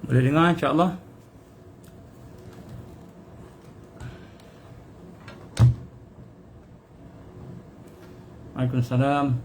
Boleh dengar insya-Allah? Waalaikumsalam.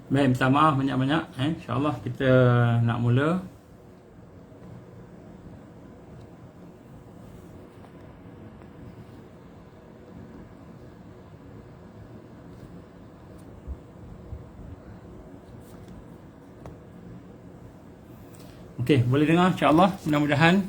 Baik, minta maaf banyak-banyak. InsyaAllah kita nak mula. Okey, boleh dengar insyaAllah. Mudah-mudahan.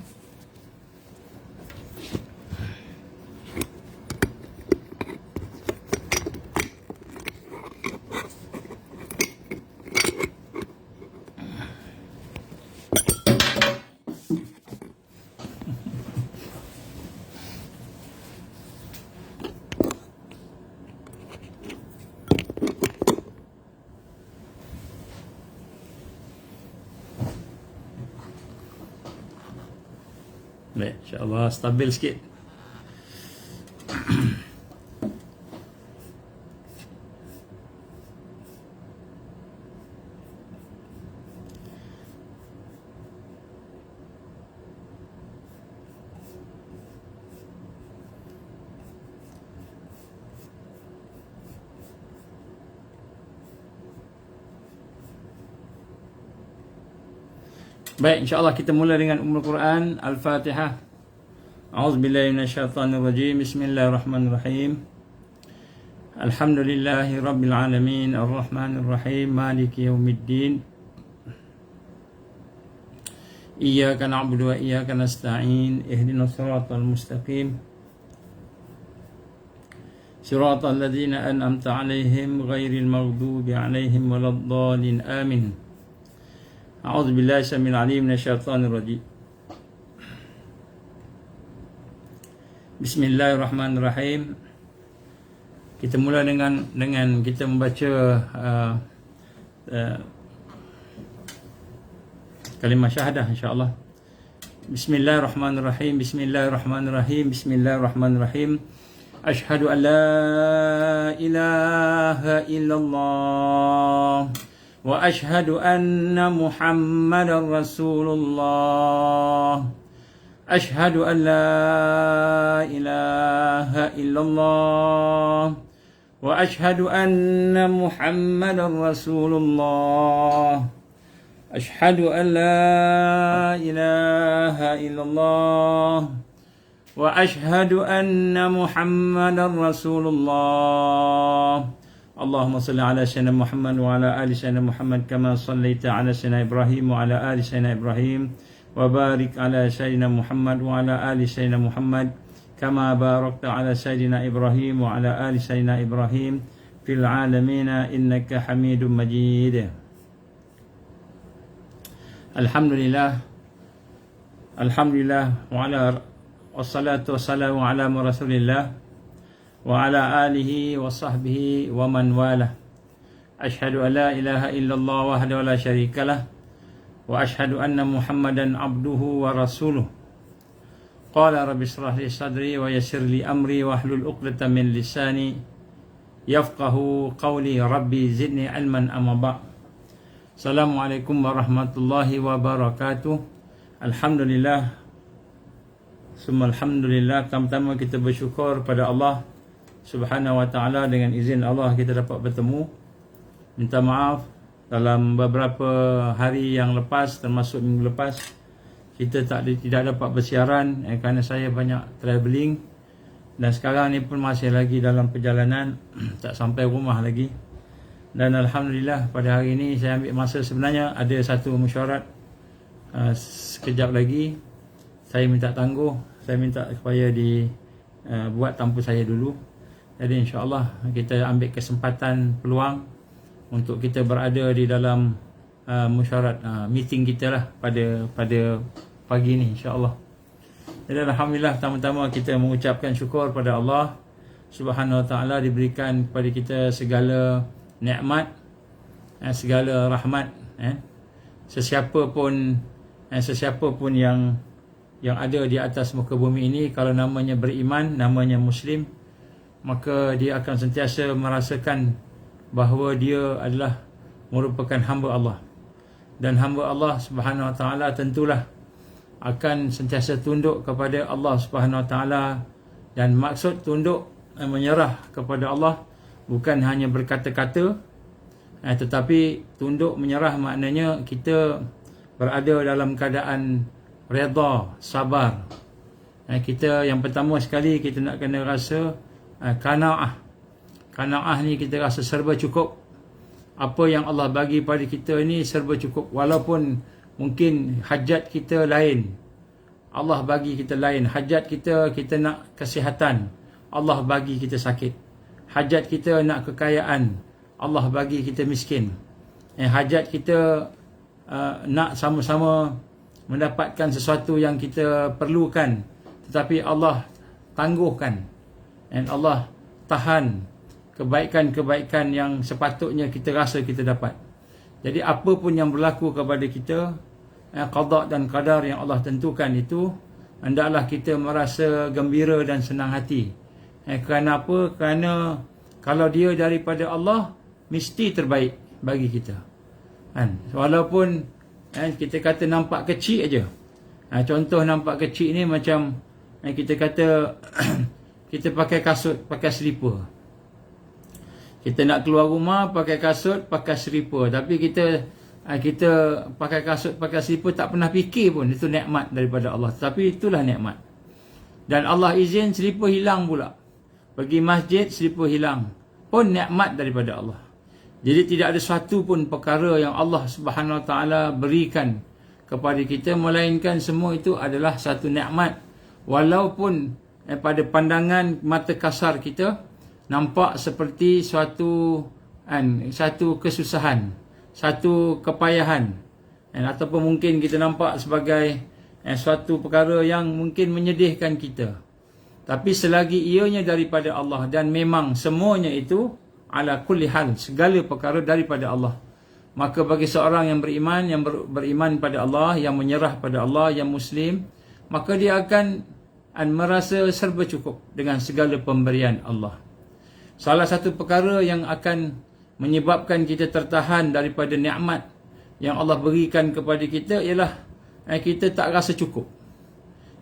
Baik, insyaAllah stabil sikit. Baik, insyaAllah kita mula dengan Ummul Quran, Al-Fatihah. A'udzubillahi minasyaitonirrajim. Bismillahirrahmanirrahim. Alhamdulillahi Rabbil Alamin. Ar-Rahmanirrahim. Maliki Yawmiddin. Iyyaka na'budu wa iyyaka nasta'in. Ihdinas siratal mustaqim. Siratal ladzina an'amta 'alaihim ghairil maghdubi 'alaihim waladdallin. Amin. A'udzubillahi samil 'alim minasyaitonir rajim. Bismillahirrahmanirrahim. Kita mula dengan kita membaca kalimah syahadah insya-Allah. Bismillahirrahmanirrahim. Bismillahirrahmanirrahim. Bismillahirrahmanirrahim. Asyhadu an la ilaha illallah wa asyhadu anna Muhammadar Rasulullah. Asyhadu an la ilaha illallah wa asyhadu anna Muhammadar Rasulullah. Asyhadu an la ilaha illallah wa asyhadu anna Muhammadar Rasulullah. Allahumma salli ala sayyidina Muhammad wa ala ali sayyidina Muhammad kama sallaita ala sayyidina Ibrahim wa ala ali sayyidina Ibrahim wa barik ala sayyidina Muhammad wa ala ali sayyidina Muhammad kama barakta ala sayyidina Ibrahim wa ala ali sayyidina Ibrahim fil alamin innaka Hamidum Majid. Alhamdulillah wa ala wassalatu wassalamu ala Rasulillah wa ala alihi wa sahbihi wa man walah. Asyhadu an la ilaha illallah wahdahu la syarikalah wa asyhadu anna Muhammadan abduhu wa rasuluh. Qala rabbi shrah li sadri wa yassir li amri wa hlul 'uqdatam min lisani yafqahu qawli. Rabbi zidni ilman amma ba'. Assalamualaikum warahmatullahi wabarakatuh. Alhamdulillah. Summa alhamdulillah. Pertama-tama kita bersyukur pada Allah Subhanahu wa ta'ala. Dengan izin Allah kita dapat bertemu. Minta maaf dalam beberapa hari yang lepas, termasuk minggu lepas, kita tidak dapat bersiaran kerana saya banyak travelling. Dan sekarang ni pun masih lagi dalam perjalanan, tak sampai rumah lagi. Dan alhamdulillah pada hari ini saya ambil masa, sebenarnya ada satu mesyuarat sekejap lagi. Saya minta tangguh saya minta supaya buat tanpa saya dulu. Jadi insya-Allah kita ambil kesempatan peluang untuk kita berada di dalam mesyuarat meeting kita lah pada pagi ni insya-Allah. Jadi alhamdulillah, pertama-tama kita mengucapkan syukur pada Allah Subhanahu Wa Taala diberikan kepada kita segala nikmat, segala rahmat. Sesiapa pun yang ada di atas muka bumi ini, kalau namanya beriman, namanya Muslim, maka dia akan sentiasa merasakan bahawa dia adalah merupakan hamba Allah. Dan hamba Allah Subhanahu Wa Taala tentulah akan sentiasa tunduk kepada Allah Subhanahu Wa Taala. Dan maksud tunduk, menyerah kepada Allah bukan hanya berkata-kata, tetapi tunduk menyerah maknanya kita berada dalam keadaan redha, sabar. Kita yang pertama sekali kita nak kena rasa qanaah. Qanaah ni kita rasa serba cukup. Apa yang Allah bagi pada kita ni serba cukup. Walaupun mungkin hajat kita lain, Allah bagi kita lain. Hajat kita nak kesihatan, Allah bagi kita sakit. Hajat kita nak kekayaan, Allah bagi kita miskin. Hajat kita nak sama-sama mendapatkan sesuatu yang kita perlukan, tetapi Allah tangguhkan. Dan Allah tahan kebaikan-kebaikan yang sepatutnya kita rasa kita dapat. Jadi apa pun yang berlaku kepada kita, qada dan qadar yang Allah tentukan itu, hendaklah kita merasa gembira dan senang hati. Kerana apa? Kerana kalau dia daripada Allah, mesti terbaik bagi kita. Walaupun kita kata nampak kecil aja. Contoh nampak kecil ni macam kita kata kita pakai kasut, pakai selipar. Kita nak keluar rumah pakai kasut, pakai selipar. Tapi kita pakai kasut, pakai selipar tak pernah fikir pun itu nikmat daripada Allah. Tapi itulah nikmat. Dan Allah izin selipar hilang pula. Pergi masjid selipar hilang, pun nikmat daripada Allah. Jadi tidak ada satu pun perkara yang Allah Subhanahu Wa Taala berikan kepada kita, melainkan semua itu adalah satu nikmat. Walaupun pada pandangan mata kasar kita nampak seperti satu kesusahan, satu kepayahan, ataupun mungkin kita nampak sebagai suatu perkara yang mungkin menyedihkan kita. Tapi selagi ianya daripada Allah, dan memang semuanya itu ala kulli hal, segala perkara daripada Allah, maka bagi seorang yang beriman, beriman pada Allah, yang menyerah pada Allah, yang Muslim, maka dia akan merasa serba cukup dengan segala pemberian Allah. Salah satu perkara yang akan menyebabkan kita tertahan daripada nikmat yang Allah berikan kepada kita ialah kita tak rasa cukup.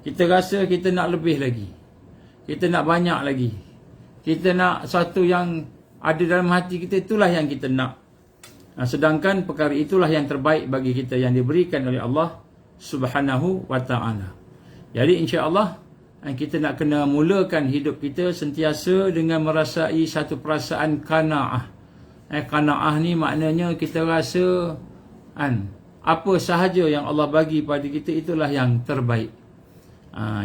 Kita rasa kita nak lebih lagi, kita nak banyak lagi, kita nak satu yang ada dalam hati kita, itulah yang kita nak. Sedangkan perkara itulah yang terbaik bagi kita, yang diberikan oleh Allah Subhanahu Wa Taala. Jadi insya-Allah kita nak kena mulakan hidup kita sentiasa dengan merasai satu perasaan qanaah. Qanaah ni maknanya kita rasa apa sahaja yang Allah bagi pada kita itulah yang terbaik.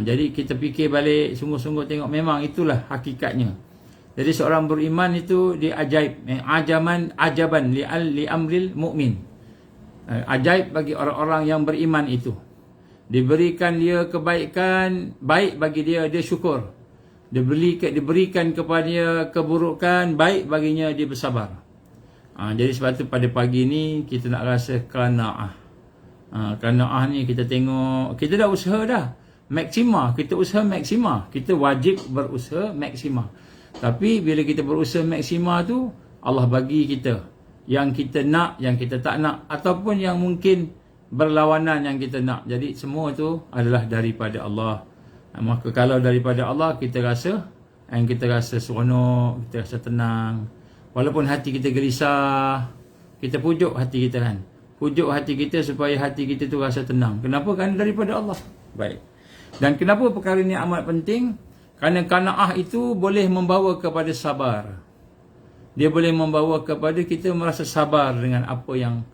Jadi kita fikir balik, sungguh-sungguh tengok, memang itulah hakikatnya. Jadi seorang beriman itu dia ajaib, ajaban li amril mukmin. Ajaib bagi orang-orang yang beriman itu. Diberikan dia kebaikan, baik bagi dia, dia syukur. Diberikan kepada dia keburukan, baik baginya, dia bersabar. Jadi sebab tu pada pagi ni kita nak rasa qanaah. Qanaah ni kita tengok, kita dah usaha dah maksima, kita usaha maksima, kita wajib berusaha maksima. Tapi bila kita berusaha maksima tu, Allah bagi kita yang kita nak, yang kita tak nak, ataupun yang mungkin berlawanan yang kita nak. Jadi semua tu adalah daripada Allah. Maka kalau daripada Allah, kita rasa seronok, kita rasa tenang. Walaupun hati kita gelisah, kita pujuk hati kita kan. Pujuk hati kita supaya hati kita tu rasa tenang. Kenapa? Kerana daripada Allah. Baik. Dan kenapa perkara ini amat penting? Kerana qanaah itu boleh membawa kepada sabar. Dia boleh membawa kepada kita merasa sabar dengan apa yang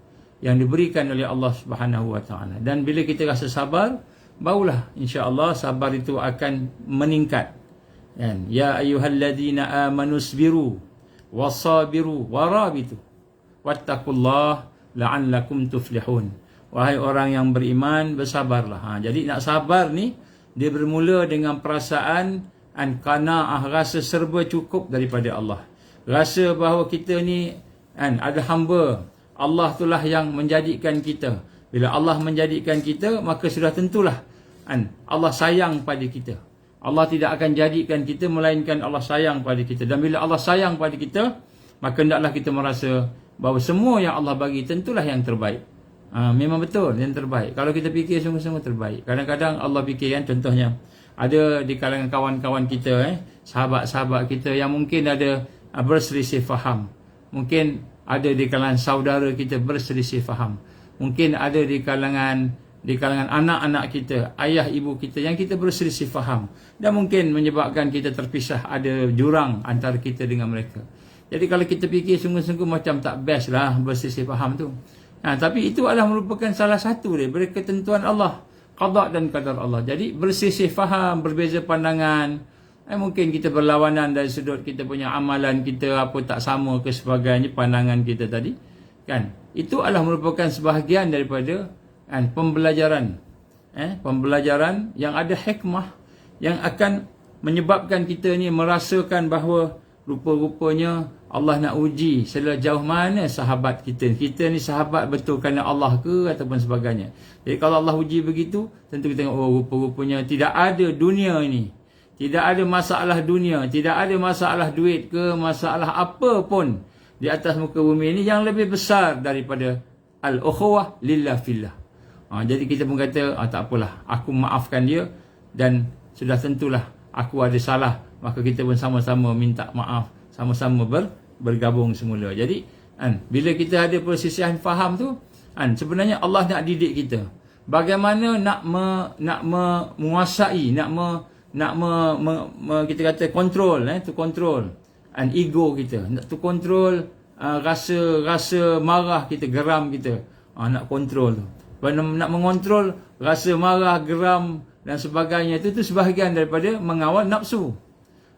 diberikan oleh Allah Subhanahu Wa Taala. Dan bila kita rasa sabar, barulah insya-Allah sabar itu akan meningkat. Kan? Ya ayyuhalladzina amanu sabiru wasabiru warabitu wattaqullah la'allakum tuflihun. Wahai orang yang beriman, bersabarlah. Jadi nak sabar ni dia bermula dengan perasaan qanaah, rasa serba cukup daripada Allah. Rasa bahawa kita ni ada hamba. Allah itulah yang menjadikan kita. Bila Allah menjadikan kita, maka sudah tentulah Allah sayang pada kita. Allah tidak akan jadikan kita melainkan Allah sayang pada kita. Dan bila Allah sayang pada kita, maka hendaklah kita merasa bahawa semua yang Allah bagi tentulah yang terbaik. Memang betul yang terbaik. Kalau kita fikir sungguh-sungguh terbaik. Kadang-kadang Allah fikir contohnya ada di kalangan kawan-kawan kita, sahabat-sahabat kita yang mungkin ada berselisih faham. Mungkin ada di kalangan saudara kita berselisih faham. Mungkin ada di kalangan anak-anak kita, ayah ibu kita yang kita berselisih faham. Dan mungkin menyebabkan kita terpisah, ada jurang antara kita dengan mereka. Jadi kalau kita fikir sungguh-sungguh macam tak best lah berselisih faham tu. Tapi itu adalah merupakan salah satu daripada ketentuan Allah, qada dan qadar Allah. Jadi berselisih faham, berbeza pandangan, mungkin kita berlawanan dari sudut kita punya amalan kita apa tak sama ke sebagainya pandangan kita tadi, kan? Itu adalah merupakan sebahagian daripada pembelajaran, pembelajaran yang ada hikmah yang akan menyebabkan kita ni merasakan bahawa rupa-rupanya Allah nak uji sejauh mana sahabat kita. Kita ni sahabat betul kerana Allah ke ataupun sebagainya. Jadi kalau Allah uji begitu, tentu kita tengok rupa-rupanya tidak ada dunia ini. Tidak ada masalah dunia, tidak ada masalah duit ke, masalah apa pun di atas muka bumi ini yang lebih besar daripada al-ukhuwah lillah fillah. Jadi kita pun kata, tak apalah, aku maafkan dia dan sudah tentulah aku ada salah, maka kita pun sama-sama minta maaf, sama-sama bergabung semula. Jadi bila kita ada persisihan faham tu, sebenarnya Allah nak didik kita bagaimana nak menguasai, kita kata control, to control ego kita, to control rasa marah kita, geram kita, nak control tu. Nak mengontrol rasa marah, geram dan sebagainya itu sebahagian daripada mengawal nafsu,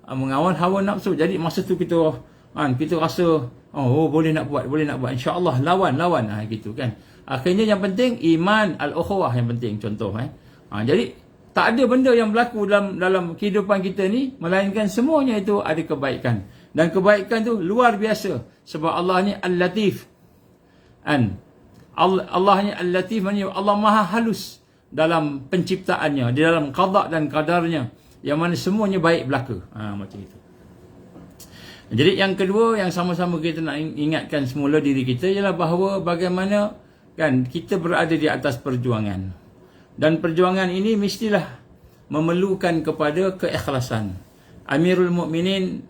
mengawal hawa nafsu. Jadi masa tu kita rasa boleh nak buat, insya-Allah lawan gitu kan. Akhirnya yang penting iman al-ukhuwah yang penting, contoh jadi tak ada benda yang berlaku dalam kehidupan kita ni melainkan semuanya itu ada kebaikan. Dan kebaikan tu luar biasa sebab Allah ni al-latif. Allah ni al-latif, maknanya Allah maha halus dalam penciptaannya, di dalam qada dan qadarnya, yang mana semuanya baik berlaku. Macam itu. Jadi yang kedua yang sama-sama kita nak ingatkan semula diri kita ialah bahawa bagaimana kan kita berada di atas perjuangan. Dan perjuangan ini mestilah memerlukan kepada keikhlasan. Amirul Mukminin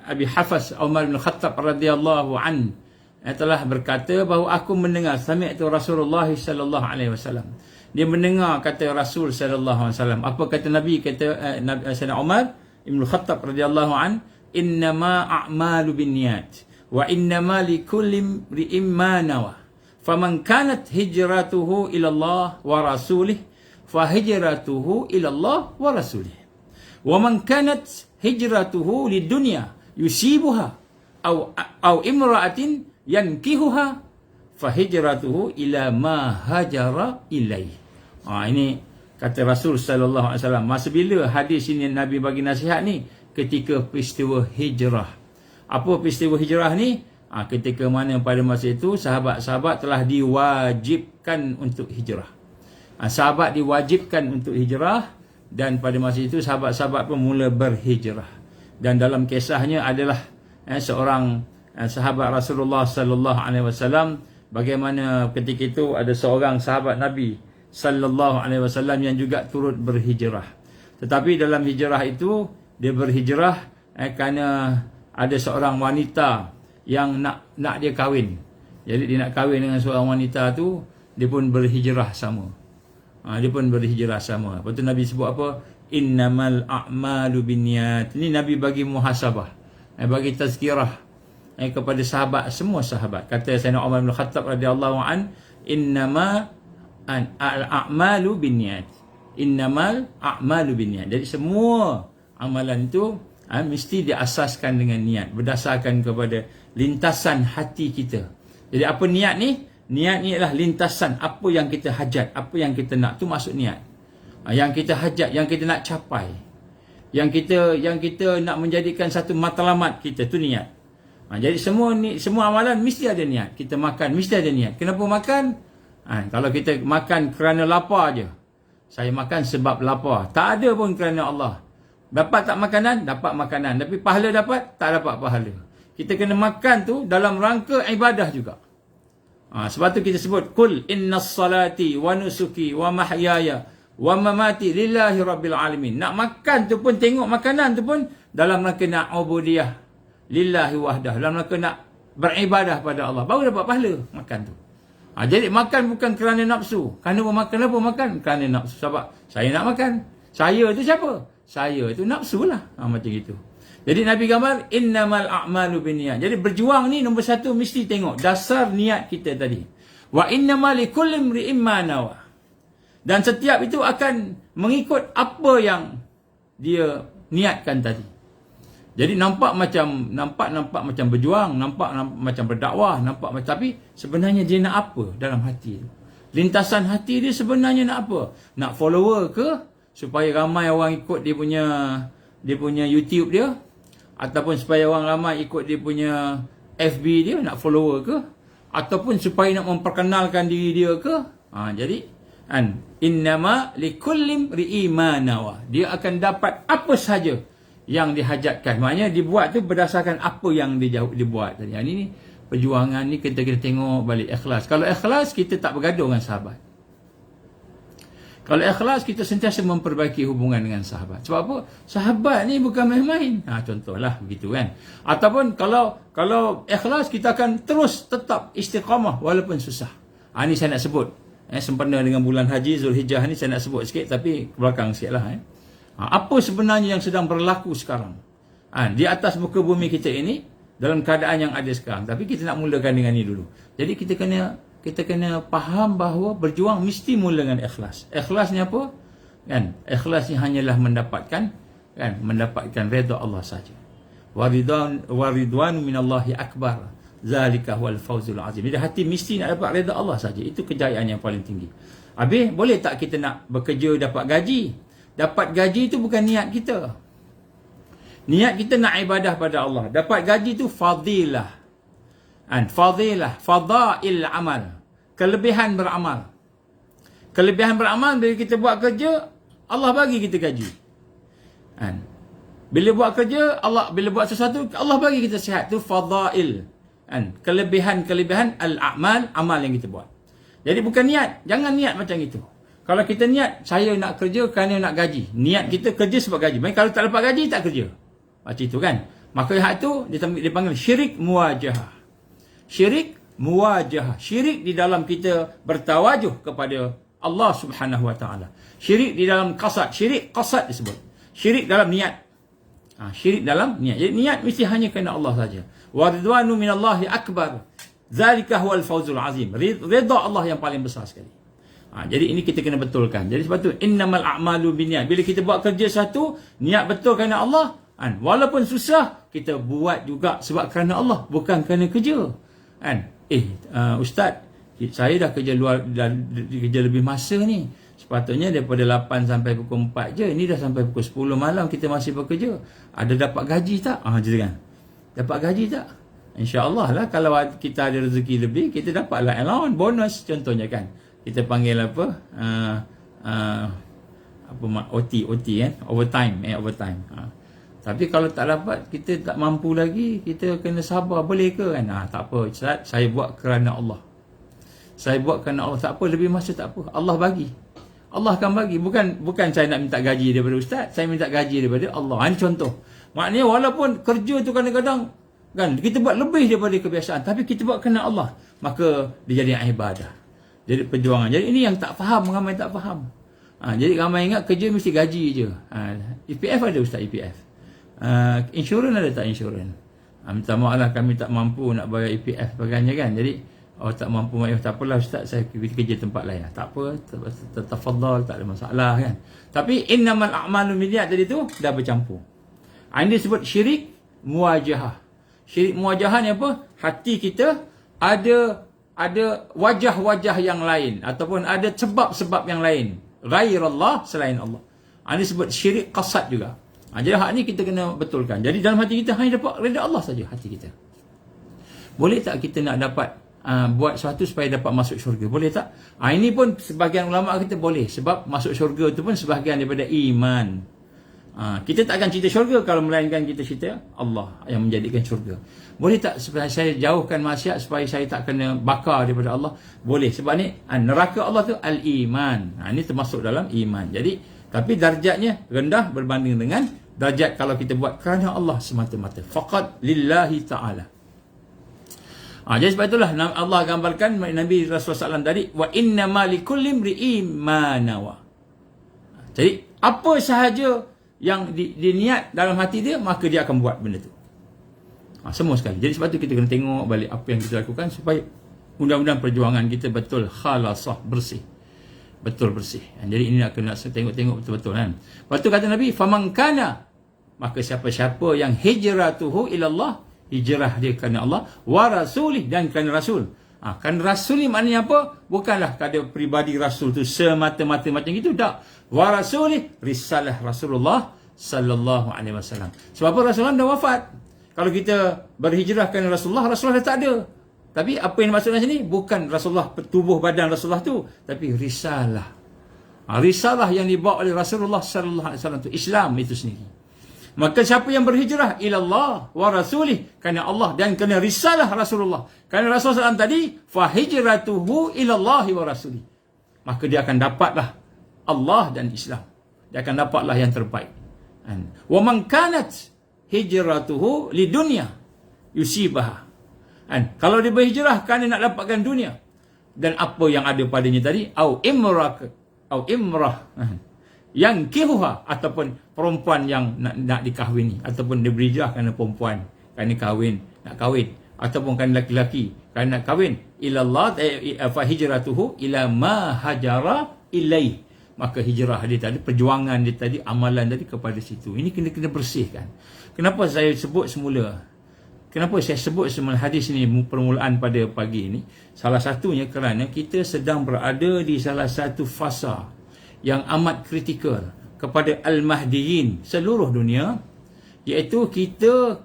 Abi Hafs Umar bin Khattab radhiyallahu an telah berkata bahawa aku mendengar sami'tu Rasulullah sallallahu alaihi wasallam. Dia mendengar kata Rasul sallallahu alaihi wasallam. Apa kata Nabi? Kata Sayyidina Umar bin Khattab radhiyallahu an, innama a'malu binniyat wa innama likulli imri'in ma nawa. Faman kanat hijratuhu ila Allah wa rasulih fa hijratuhu ila Allah wa rasulih. Wa man kanat hijratuhu lidunya yusibuha aw imra'atin yankihuha fa hijratuhu ila ma hajara ilaih. Ini kata Rasul sallallahu alaihi wasallam. Masa bila hadis ini Nabi bagi nasihat ni? Ketika peristiwa hijrah. Apa peristiwa hijrah ni? Ketika mana pada masa itu sahabat-sahabat telah diwajibkan untuk hijrah. Sahabat diwajibkan untuk hijrah dan pada masa itu sahabat-sahabat pun mula berhijrah. Dan dalam kisahnya adalah seorang sahabat Rasulullah sallallahu alaihi wasallam, bagaimana ketika itu ada seorang sahabat Nabi sallallahu alaihi wasallam yang juga turut berhijrah. Tetapi dalam hijrah itu dia berhijrah kerana ada seorang wanita yang nak dia kahwin. Jadi dia nak kahwin dengan seorang wanita tu, dia pun berhijrah sama. Dia pun berhijrah sama. Lepas tu Nabi sebut apa? Innamal a'malu binniyat. Ini Nabi bagi muhasabah, bagi tazkirah kepada sahabat, semua sahabat. Kata Sayyidina Umar bin Khattab radhiyallahu an, innama al-a'malu binniyat. Innamal a'malu binniyat. Jadi semua amalan itu mesti diasaskan dengan niat, berdasarkan kepada lintasan hati kita. Jadi apa niat ni? Niat ni adalah lintasan apa yang kita hajat, apa yang kita nak, tu maksud niat. Yang kita hajat, yang kita nak capai, yang kita nak menjadikan satu matlamat kita, tu niat. Jadi semua amalan mesti ada niat. Kita makan mesti ada niat. Kenapa makan? Kalau kita makan kerana lapar je, saya makan sebab lapar, tak ada pun kerana Allah. Dapat tak makanan? Dapat makanan. Tapi pahala dapat? Tak dapat pahala. Kita kena makan tu dalam rangka ibadah juga. Sebab tu kita sebut kul innas salati wa nusuki wa mahyaya wa mamati lillahi rabbil alamin. Nak makan tu pun, tengok makanan tu pun dalam rangka nak ubudiyah lillahi wahdah, dalam rangka nak beribadah pada Allah, baru dapat pahala makan tu. Jadi makan bukan kerana nafsu. Kenapa makan? Kerana nafsu. Sebab saya nak makan. Saya tu siapa? Saya tu nafsu lah. Macam itu. Jadi Nabi gambar innamal a'malu binniyat. Jadi berjuang ni nombor satu mesti tengok dasar niat kita tadi. Wa innamal likulli imri'in ma nawa. Dan setiap itu akan mengikut apa yang dia niatkan tadi. Jadi nampak macam berjuang, nampak macam berdakwah, nampak macam, tapi sebenarnya dia nak apa dalam hati tu? Lintasan hati dia sebenarnya nak apa? Nak follower ke supaya ramai orang ikut dia punya YouTube dia, ataupun supaya orang ramai ikut dia punya FB dia, nak follower ke, ataupun supaya nak memperkenalkan diri dia ke? Jadi innama likulli imri'in ma nawa. Dia akan dapat apa saja yang dihajatkan. Maknanya dibuat tu berdasarkan apa yang dibuat tadi. Ini perjuangan ni kita kena tengok balik ikhlas. Kalau ikhlas, kita tak bergaduh dengan sahabat. Kalau ikhlas, kita sentiasa memperbaiki hubungan dengan sahabat. Sebab apa? Sahabat ni bukan main-main. Contohlah begitu kan. Ataupun kalau ikhlas, kita akan terus tetap istiqamah walaupun susah. Ini saya nak sebut. Sempena dengan bulan Haji Zulhijjah ni saya nak sebut sikit, tapi belakang sikit lah. Apa sebenarnya yang sedang berlaku sekarang di atas muka bumi kita ini, dalam keadaan yang ada sekarang. Tapi kita nak mulakan dengan ini dulu. Jadi kita kena faham bahawa berjuang mesti mula dengan ikhlas. Ikhlas ni apa? Ikhlas ni hanyalah mendapatkan redha Allah saja. Waridwan minallahi akbar. Zalika huwal fawzul azim. Jadi hati mesti nak dapat redha Allah saja. Itu kejayaan yang paling tinggi. Habis boleh tak kita nak bekerja dapat gaji? Dapat gaji itu bukan niat kita. Niat kita nak ibadah pada Allah. Dapat gaji itu fadilah. Fadilah, fadail amal. Kelebihan beramal. Kelebihan beramal bila kita buat kerja, Allah bagi kita gaji. Bila buat kerja, bila buat sesuatu, Allah bagi kita sihat. Itu fadail. Kelebihan al-a'mal, amal yang kita buat. Jadi bukan niat. Jangan niat macam itu. Kalau kita niat, saya nak kerja kerana nak gaji. Niat kita kerja sebab gaji. Maksudnya kalau tak dapat gaji, tak kerja. Macam itu kan. Maka hal itu dipanggil syirik muwajahah. Syirik muwajahah. Syirik di dalam kita bertawajuh kepada Allah Subhanahu Wa Taala. Syirik di dalam qasad. Syirik qasad disebut. Syirik dalam niat. Syirik dalam niat. Jadi niat mesti hanya kerana Allah saja. Wa ridwanu minallahi akbar. Zalika huwal fawzul azim. Redha Allah yang paling besar sekali. Jadi ini kita kena betulkan. Jadi sebab tu innamal a'malu binniyat. Bila kita buat kerja satu, niat betul kerana Allah, walaupun susah, kita buat juga sebab kerana Allah, bukan kerana kerja. Ustaz, saya dah kerja kerja lebih masa ni. Sepatutnya daripada 8 sampai pukul 4 je. Ini dah sampai pukul 10 malam kita masih bekerja. Ada dapat gaji tak? Macam kan. Dapat gaji tak? InsyaAllah lah, kalau kita ada rezeki lebih, kita dapatlah allowance, bonus contohnya kan. Kita panggil apa? OT kan? Overtime. Tapi kalau tak dapat, kita tak mampu lagi, kita kena sabar. Boleh ke kan? Tak apa, Ustaz, saya buat kerana Allah. Saya buat kerana Allah. Tak apa, lebih masa tak apa. Allah bagi. Allah akan bagi. Bukan saya nak minta gaji daripada Ustaz, saya minta gaji daripada Allah. Ini contoh. Maknanya walaupun kerja tu kadang-kadang kan kita buat lebih daripada kebiasaan, tapi kita buat kerana Allah, maka dia jadi ibadah. Jadi perjuangan. Jadi ini yang tak faham, ramai tak faham. Jadi ramai ingat kerja mesti gaji je. EPF ada Ustaz, EPF. Insurans ada tak insurans? Minta maaf lah, kami tak mampu nak bayar EPF sebagainya kan. Jadi Oh, tak mampu mayuh, tak apalah ustaz, saya pergi kerja tempat lain. Tak apa, tafadhal, tak ada masalah kan. Tapi innamal a'malu binniyat tadi tu dah bercampur. Ini disebut syirik muwajahah. Syirik muwajahah ni apa? Hati kita ada wajah-wajah yang lain ataupun ada sebab-sebab yang lain ghairallah, selain Allah. Ini disebut syirik qasad juga. Jadi hak ni kita kena betulkan. Jadi dalam hati kita hanya dapat redha Allah saja hati kita. Boleh tak kita nak dapat buat sesuatu supaya dapat masuk syurga? Boleh tak? Ini pun sebahagian ulama kita boleh, sebab masuk syurga itu pun sebahagian daripada iman. Kita tak akan cerita syurga kalau melainkan kita cerita Allah yang menjadikan syurga. Boleh tak supaya saya jauhkan maksiat supaya saya tak kena bakar daripada Allah? Boleh, sebab ni neraka Allah tu al-iman. Ini termasuk dalam iman. Jadi tapi darjatnya rendah berbanding dengan darjat kalau kita buat kerana Allah semata-mata, faqat lillahi ta'ala. Jadi sebab itulah Allah gambarkan Nabi Rasulullah SAW tadi, wa inna ma likulli imri'in ma nawa. Jadi apa sahaja yang diniat dalam hati dia, maka dia akan buat benda tu. Semua sekali. Jadi sebab tu kita kena tengok balik apa yang kita lakukan supaya mudah-mudahan perjuangan kita betul khalasah, bersih. Betul bersih. Jadi ini nak kena tengok-tengok betul-betul kan. Lepas tu kata Nabi, faman kana, maka siapa-siapa yang hijratuhu ilallah, hijrah dia kerana Allah, wa rasulih, dan kerana Rasul. Kerana Rasul ni maknanya apa? Bukanlah kerana pribadi Rasul tu semata-mata macam itu, tak. Wa rasulih, risalah Rasulullah sallallahu alaihi wasallam. Sebab apa? Rasulullah dah wafat. Kalau kita berhijrah kerana Rasulullah, Rasulullah dah tak ada. Tapi apa yang dimaksudkan sini? Bukan Rasulullah, tubuh badan Rasulullah tu, tapi risalah. Risalah yang dibawa oleh Rasulullah sallallahu alaihi wasallam tu, Islam itu sendiri. Maka siapa yang berhijrah ilallah wa rasulih, kerana Allah dan kerana risalah Rasulullah, kerana Rasulullah SAW tadi, fa hijratuhu ilallahi wa rasulih, maka dia akan dapatlah Allah dan Islam. Dia akan dapatlah yang terbaik. Wa man kanat hijratuhu lidunya yusibaha. Kalau dia berhijrah kerana nak dapatkan dunia dan apa yang ada padanya tadi, au imrah yang kihuha, ataupun perempuan yang nak dikahwini, ataupun dia berhijrah kerana perempuan, kerana nak kahwin, ataupun kerana laki-laki kerana nak kahwin, ilallah fa hijratuhu ila ma hajara ilaih, maka hijrah dia tadi, perjuangan dia tadi, amalan tadi kepada situ. Ini kena bersihkan. Kenapa saya sebut semula hadis ini permulaan pada pagi ini? Salah satunya kerana kita sedang berada di salah satu fasa yang amat kritikal kepada al-mahdiyin seluruh dunia, iaitu kita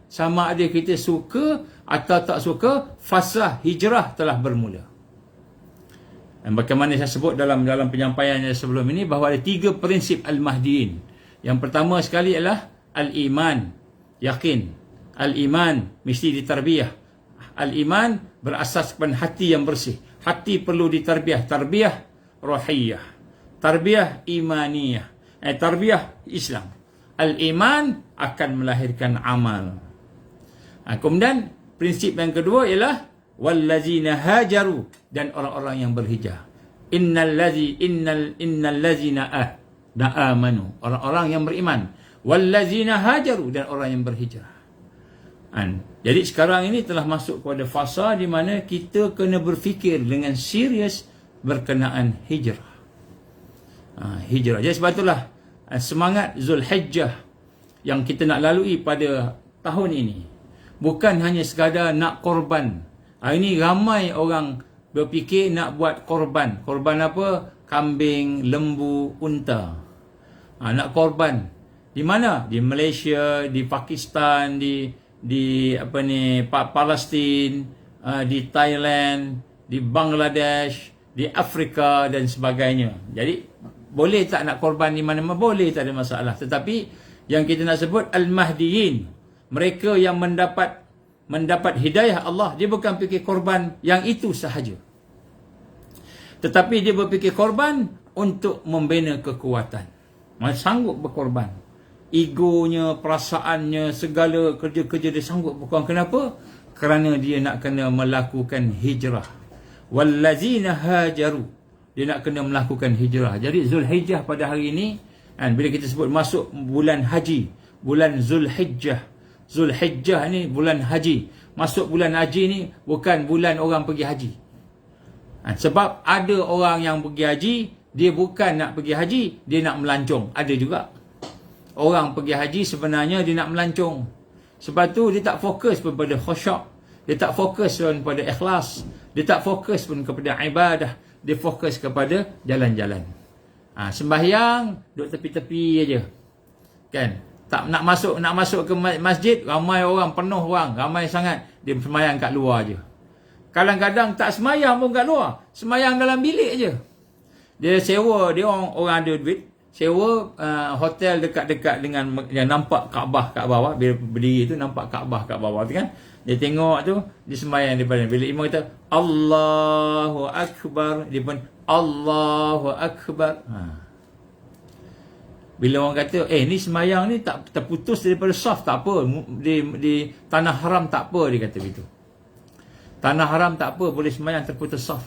sama ada kita suka atau tak suka, fasa hijrah telah bermula. Dan bagaimana saya sebut dalam penyampaiannya sebelum ini, bahawa ada 3 prinsip al-mahdiyin. Yang pertama sekali adalah al-iman, yakin. Al-iman mesti ditarbiyah. Al-iman berasas kepada hati yang bersih. Hati perlu ditarbiyah, tarbiyah rohiyah, tarbiyah imaniyah, tarbiyah Islam. Al-iman akan melahirkan amal. Kemudian prinsip yang kedua ialah wallazina hajaru, dan orang-orang yang berhijrah. Innal ladzina amanu, orang-orang yang beriman. Wallazina hajaru, dan orang yang berhijrah. Jadi sekarang ini telah masuk kepada fasa di mana kita kena berfikir dengan serius berkenaan hijrah. Hijrah. Jadi sebab itulah semangat Zulhijjah yang kita nak lalui pada tahun ini bukan hanya sekadar nak korban. Ini ramai orang berfikir nak buat korban. Korban apa? Kambing, lembu, unta. Nak korban. Di mana? Di Malaysia, di Pakistan, di Palestin, di Thailand, di Bangladesh, di Afrika dan sebagainya. Jadi boleh tak nak korban di mana-mana? Boleh, tak ada masalah. Tetapi yang kita nak sebut al-mahdiyin, mereka yang mendapat hidayah Allah, dia bukan fikir korban yang itu sahaja, tetapi dia berfikir korban untuk membina kekuatan. Sanggup berkorban. Egonya, perasaannya, segala kerja-kerja dia sanggup berkorban. Kenapa? Kerana dia nak kena melakukan hijrah. Wallazina hajaru, dia nak kena melakukan hijrah. Jadi Zulhijjah pada hari ini, bila kita sebut masuk bulan haji, bulan Zulhijjah. Zulhijjah ni bulan haji. masuk bulan haji ni bukan bulan orang pergi haji. Sebab ada orang yang pergi haji, dia bukan nak pergi haji, dia nak melancong. Ada juga orang pergi haji sebenarnya dia nak melancong. Sebab tu dia tak fokus pun pada khusyuk, dia tak fokus pun pada ikhlas, dia tak fokus pun kepada ibadah, dia fokus kepada jalan-jalan. Sembahyang duduk tepi-tepi aja. Kan? Tak nak masuk ke masjid, ramai orang, penuh orang, ramai sangat, dia sembahyang kat luar aja. Kadang-kadang tak semayang pun kat luar, semayang dalam bilik je. Dia sewa, dia orang ada duit, sewa hotel dekat-dekat dengan yang nampak Kaabah kat bawah. Bila berdiri tu nampak Kaabah kat bawah tu kan. Dia tengok tu, dia semayang daripada. Bila imam kata Allahu Akbar, dia pun Allahu Akbar. Bila orang kata, ni semayang ni tak terputus daripada saf, tak apa. Di tanah haram tak apa, dia kata begitu. Tanah haram tak apa, boleh semayang terputus saf.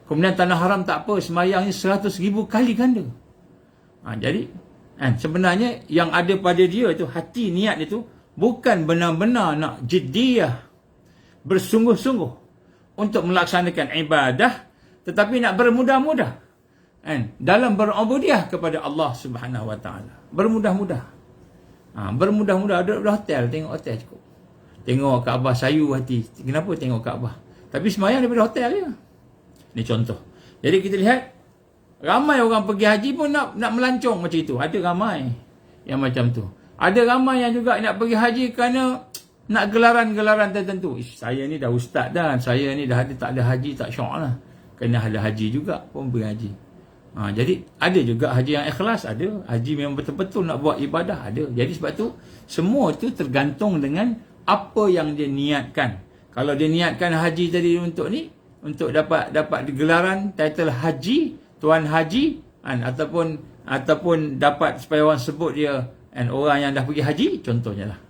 Kemudian tanah haram tak apa, semayangnya 100,000 kali ganda. Jadi sebenarnya yang ada pada dia tu, hati niat dia tu bukan benar-benar nak jiddiyah, bersungguh-sungguh untuk melaksanakan ibadah, tetapi nak bermudah-mudah dalam berubudiah kepada Allah Subhanahu Wa Taala. Bermudah-mudah. Bermudah-mudah ada hotel, tengok hotel cukup. Tengok Kaabah sayu hati. Kenapa tengok Kaabah? Tapi semayang daripada hotel je. Ni contoh. Jadi kita lihat, ramai orang pergi haji pun nak melancong macam itu. Ada ramai yang macam tu. Ada ramai yang juga nak pergi haji kerana nak gelaran-gelaran tertentu. Saya ni dah ustaz dah. Saya ni dah tak ada haji, tak syok lah. Kena ada haji juga pun pergi haji. Jadi ada juga haji yang ikhlas, ada. Haji memang betul-betul nak buat ibadah, ada. Jadi sebab tu, semua tu tergantung dengan apa yang dia niatkan. Kalau dia niatkan haji tadi untuk ni, untuk dapat gelaran title haji, tuan haji, ataupun dapat supaya orang sebut dia orang yang dah pergi haji, contohnya lah.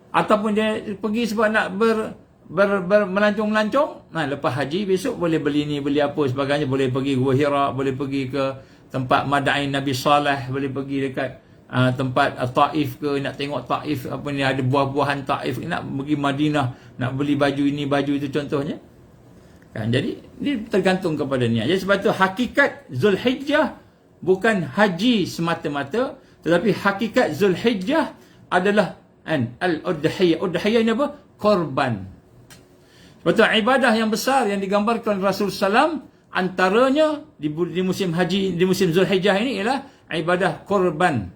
Ataupun dia pergi sebab nak melancong-melancong, lepas haji besok boleh beli ni, beli apa sebagainya, boleh pergi Gua Hira, boleh pergi ke tempat Madain Nabi Saleh, boleh pergi dekat tempat Taif ke, nak tengok Taif, apa ni, ada buah-buahan Taif, nak pergi Madinah, nak beli baju ini, baju itu contohnya. Jadi ini tergantung kepada niat. Jadi sebab tu hakikat Zulhijjah bukan haji semata-mata, tetapi hakikat Zulhijjah adalah al-udhiyah. Udhiyah ini apa? Korban. Sebab tu ibadah yang besar yang digambarkan Rasul Sallam, antaranya di musim haji, di musim Zulhijjah ini ialah ibadah korban.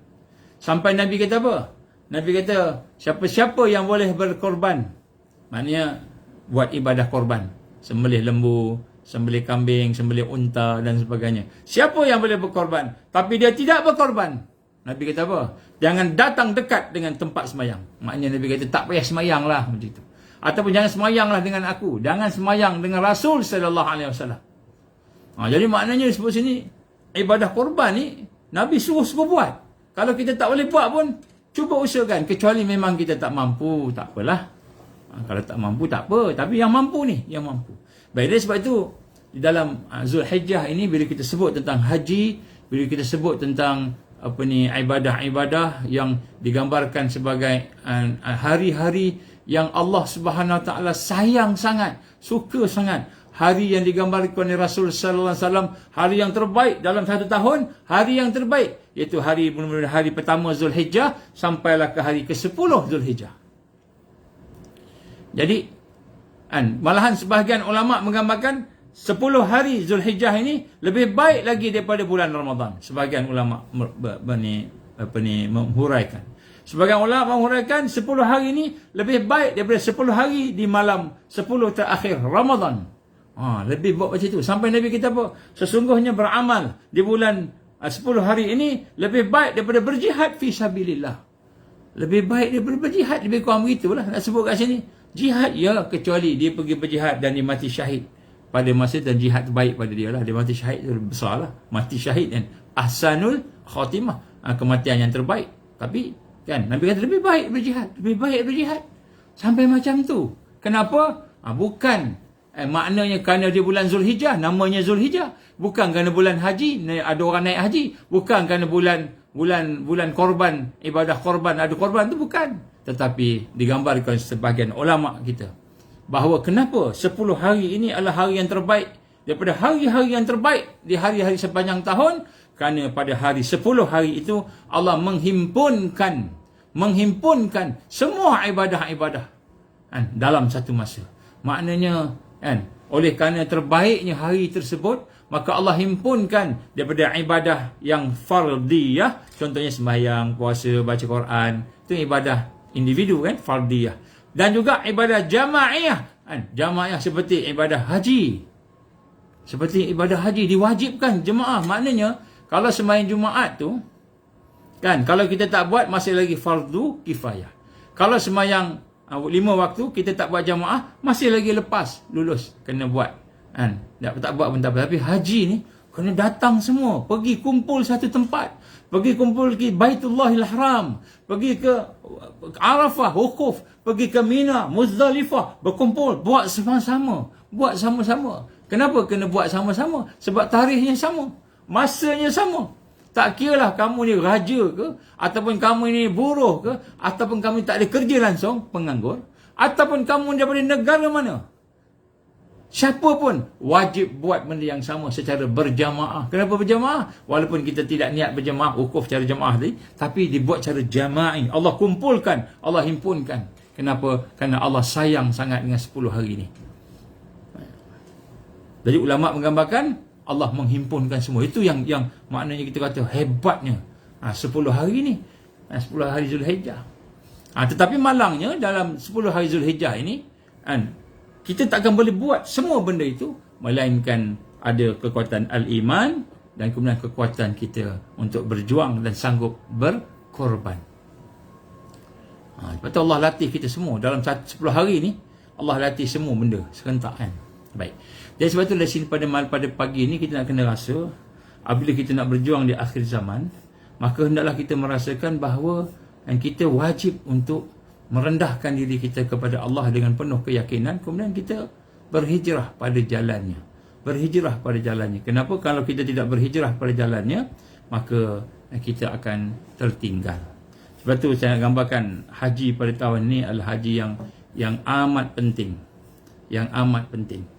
Sampai Nabi kata apa? Nabi kata, siapa-siapa yang boleh berkorban, maknanya buat ibadah korban, sembelih lembu, sembelih kambing, sembelih unta dan sebagainya. Siapa yang boleh berkorban tapi dia tidak berkorban, Nabi kata apa? Jangan datang dekat dengan tempat semayang. Maknanya Nabi kata tak payah semayang lah macam itu. Ataupun jangan semayanglah dengan aku, jangan semayang dengan Rasul sallallahu alaihi wasallam. Jadi maknanya disebut sini ibadah korban ni Nabi suruh buat. Kalau kita tak boleh buat pun, cuba usahakan. Kecuali memang kita tak mampu, tak apalah. Kalau tak mampu, tak apa. Tapi yang mampu ni, yang mampu. Baik, sebab itu, di dalam Zulhijjah ini, bila kita sebut tentang haji, bila kita sebut tentang ibadah-ibadah yang digambarkan sebagai hari-hari yang Allah Subhanahu Wa Taala sayang sangat, suka sangat. Hari yang digambarkan oleh Rasul sallallahu alaihi wasallam, hari yang terbaik dalam satu tahun, hari yang terbaik, iaitu hari pertama Zulhijjah sampailah ke hari ke-10 Zulhijjah. Jadi malahan sebahagian ulama menggambarkan 10 hari Zulhijjah ini lebih baik lagi daripada bulan Ramadan. Sebahagian ulama menghuraikan. Sebahagian ulama menghuraikan 10 hari ini lebih baik daripada 10 hari di malam 10 terakhir Ramadan. Lebih buat macam itu. Sampai Nabi kita apa? Sesungguhnya beramal di bulan 10 hari ini lebih baik daripada berjihad fi sabilillah. Lebih baik daripada berjihad, lebih kurang begitulah nak sebut kat sini. Jihad ya, kecuali dia pergi berjihad dan dia mati syahid pada masa, dan jihad terbaik pada dia lah. Dia mati syahid tu besar lah. Mati syahid kan ahsanul khatimah, kematian yang terbaik. Tapi kan Nabi kata lebih baik berjihad, lebih baik berjihad. Sampai macam tu. Kenapa? Bukan maknanya kerana dia bulan Zulhijjah, namanya Zulhijjah. Bukan kerana bulan haji, ada orang naik haji. Bukan kerana bulan korban, ibadah korban, ada korban tu, bukan. Tetapi digambarkan sebahagian ulama kita bahawa kenapa 10 hari ini adalah hari yang terbaik daripada hari-hari yang terbaik di hari-hari sepanjang tahun, kerana pada hari 10 hari itu Allah menghimpunkan semua ibadah-ibadah dalam satu masa. Maknanya oleh kerana terbaiknya hari tersebut, maka Allah himpunkan daripada ibadah yang fardiyah, contohnya sembahyang, puasa, baca Quran, itu ibadah individu fardiyah, dan juga ibadah jamaiyah, jamaiyah seperti ibadah haji. Seperti ibadah haji diwajibkan jemaah. Maknanya kalau sembahyang Jumaat tu kalau kita tak buat masih lagi fardu kifayah. Kalau sembahyang 5 waktu kita tak buat jemaah masih lagi lepas lulus kena buat. Tak buat pun tak apa. Tapi haji ni kena datang semua, pergi kumpul satu tempat, pergi kumpul ke Baitullahil Haram, pergi ke Arafah, wukuf, pergi ke Mina, Muzdalifah, berkumpul, buat sama-sama, buat sama-sama. Kenapa kena buat sama-sama? Sebab tarikhnya sama, masanya sama. Tak kiralah kamu ni raja ke, ataupun kamu ni buruh ke, ataupun kamu tak ada kerja langsung, penganggur, ataupun kamu daripada negara mana. Siapa pun wajib buat benda yang sama secara berjamaah. Kenapa berjamaah? Walaupun kita tidak niat berjamaah, wukuf secara jamaah tadi, tapi dibuat secara jama'i. Allah kumpulkan, Allah himpunkan. Kenapa? Kerana Allah sayang sangat dengan 10 hari ini. Jadi ulama menggambarkan Allah menghimpunkan semua. Itu yang maknanya kita kata hebatnya 10 hari ni, 10 hari Zulhijjah. Tetapi malangnya dalam 10 hari Zulhijjah ini kita takkan boleh buat semua benda itu, melainkan ada kekuatan al-iman dan kemudian kekuatan kita untuk berjuang dan sanggup berkorban. Sebab tu Allah latih kita semua dalam 10 hari ni. Allah latih semua benda serentak Baik. Jadi sebab tu dari sini pada pagi ni kita nak kena rasa, apabila kita nak berjuang di akhir zaman, maka hendaklah kita merasakan bahawa kita wajib untuk merendahkan diri kita kepada Allah dengan penuh keyakinan, kemudian kita berhijrah pada jalannya. Berhijrah pada jalannya. Kenapa? Kalau kita tidak berhijrah pada jalannya, maka kita akan tertinggal. Sebab tu saya nak gambarkan haji pada tahun ini adalah haji yang amat penting. Yang amat penting.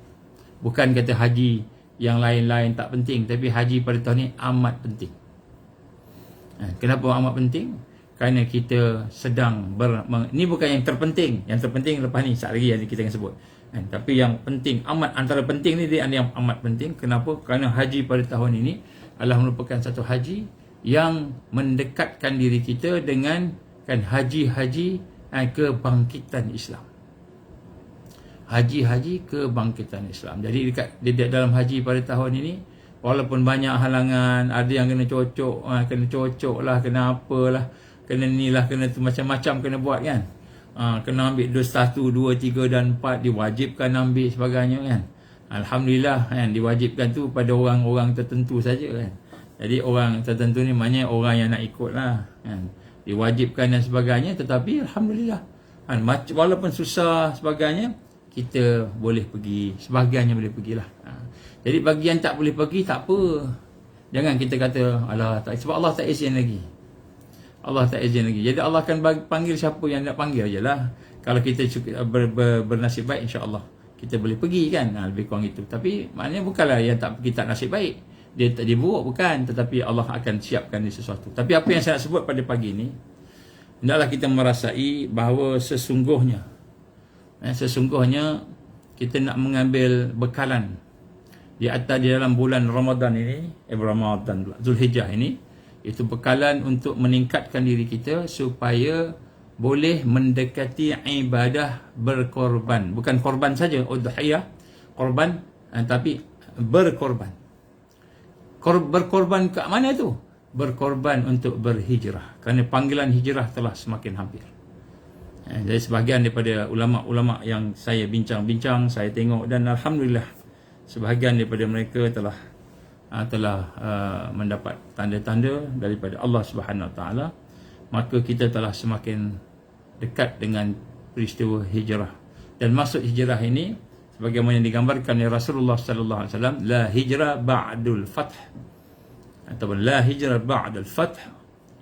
Bukan kata haji yang lain-lain tak penting, tapi haji pada tahun ini amat penting. Kenapa amat penting? Kerana kita sedang ini bukan yang terpenting. Yang terpenting lepas ni, sekejap lagi yang kita akan sebut. Tapi yang penting, amat antara penting ni, dia yang amat penting. Kenapa? Kerana haji pada tahun ini adalah merupakan satu haji yang mendekatkan diri kita dengan haji-haji kebangkitan Islam. Haji-haji kebangkitan Islam. Jadi dekat dalam haji pada tahun ini, walaupun banyak halangan, ada yang kena cocok lah, kena apalah, kena ni lah, kena tu, macam-macam kena buat kan. Kena ambil dos 1, 2, 3 dan 4, diwajibkan ambil sebagainya kan. Alhamdulillah diwajibkan tu pada orang-orang tertentu saja kan. Jadi orang tertentu ni maknanya orang yang nak ikut lah kan. Diwajibkan dan sebagainya, tetapi Alhamdulillah walaupun susah sebagainya, kita boleh pergi, sebahagiannya boleh pergilah. Jadi bagi yang tak boleh pergi, tak apa. Jangan kita kata, alah, tak, sebab Allah tak izin lagi. Allah tak izin lagi. Jadi Allah akan panggil siapa yang nak panggil je lah. Kalau kita bernasib baik, insya-Allah kita boleh pergi kan. Lebih kurang itu. Tapi maknanya bukanlah yang tak pergi tak nasib baik. Dia tak buruk, bukan. Tetapi Allah akan siapkan dia sesuatu. Tapi apa yang saya nak sebut pada pagi ni, hendaklah kita merasai bahawa sesungguhnya kita nak mengambil bekalan di dalam bulan Ramadan ini, Zulhijjah ini, itu bekalan untuk meningkatkan diri kita supaya boleh mendekati ibadah berkorban. Bukan korban saja, udhiyah, korban, tapi berkorban. Berkorban ke mana itu? Berkorban untuk berhijrah. Kerana panggilan hijrah telah semakin hampir. Jadi sebahagian daripada ulama-ulama yang saya bincang-bincang, saya tengok, dan Alhamdulillah sebahagian daripada mereka telah mendapat tanda-tanda daripada Allah Subhanahu Wa Taala. Maka kita telah semakin dekat dengan peristiwa hijrah. Dan maksud hijrah ini sebagaimana yang digambarkan oleh Rasulullah sallallahu alaihi wasallam, la hijrah ba'dul fath, ataupun la hijrah ba'dul fath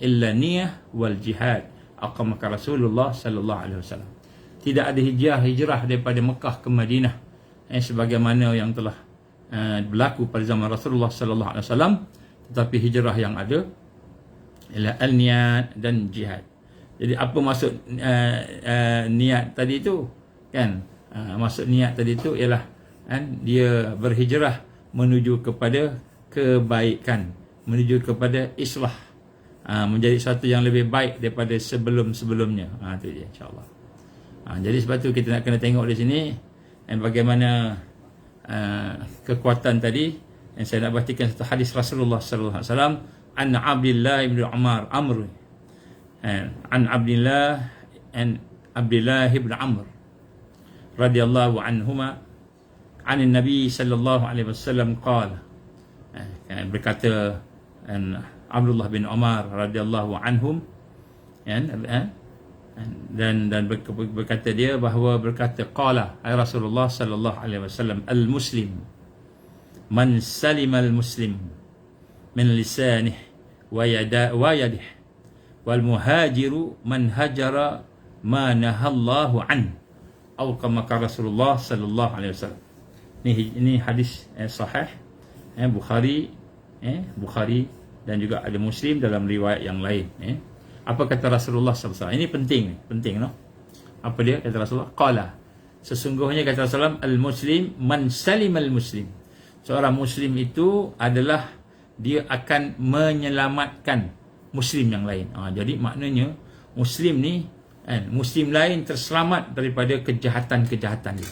illa niyah wal jihad. aqamaka Rasulullah sallallahu alaihi wasallam. Tidak ada hijrah daripada Mekah ke Madinah sebagaimana yang telah berlaku pada zaman Rasulullah sallallahu alaihi wasallam, tetapi hijrah yang ada ialah al-niat dan jihad. Jadi apa maksud niat tadi itu kan? Maksud niat tadi itu ialah dia berhijrah menuju kepada kebaikan, menuju kepada islah, menjadi sesuatu yang lebih baik daripada sebelum-sebelumnya. Itu dia insya-Allah. Jadi sebab tu kita nak kena tengok di sini bagaimana kekuatan tadi. Yang saya nak bacakan satu hadis Rasulullah sallallahu alaihi wasallam, an Abdullah bin Amr an Abdullah bin Amr radhiyallahu anhuma an Nabi sallallahu alaihi wasallam qala, berkata Abdullah bin Umar radhiyallahu anhum, dan berkata dia bahawa berkata qala Rasulullah sallallahu alaihi wasallam, al muslim man salima al muslim min lisanih wa yadihi wal muhajiru man hajara ma nahallahu an, atau kama qala Rasulullah sallallahu alaihi wasallam. Ini hadis sahih Bukhari dan juga ada Muslim dalam riwayat yang lain. Apa kata Rasulullah sallallahu alaihi wasallam? Ini penting no? Apa dia kata Rasulullah? Qala, sesungguhnya kata Rasulullah, al muslim man salimal muslim. Seorang muslim itu adalah dia akan menyelamatkan muslim yang lain. Jadi maknanya muslim ni muslim lain terselamat daripada kejahatan-kejahatan dia.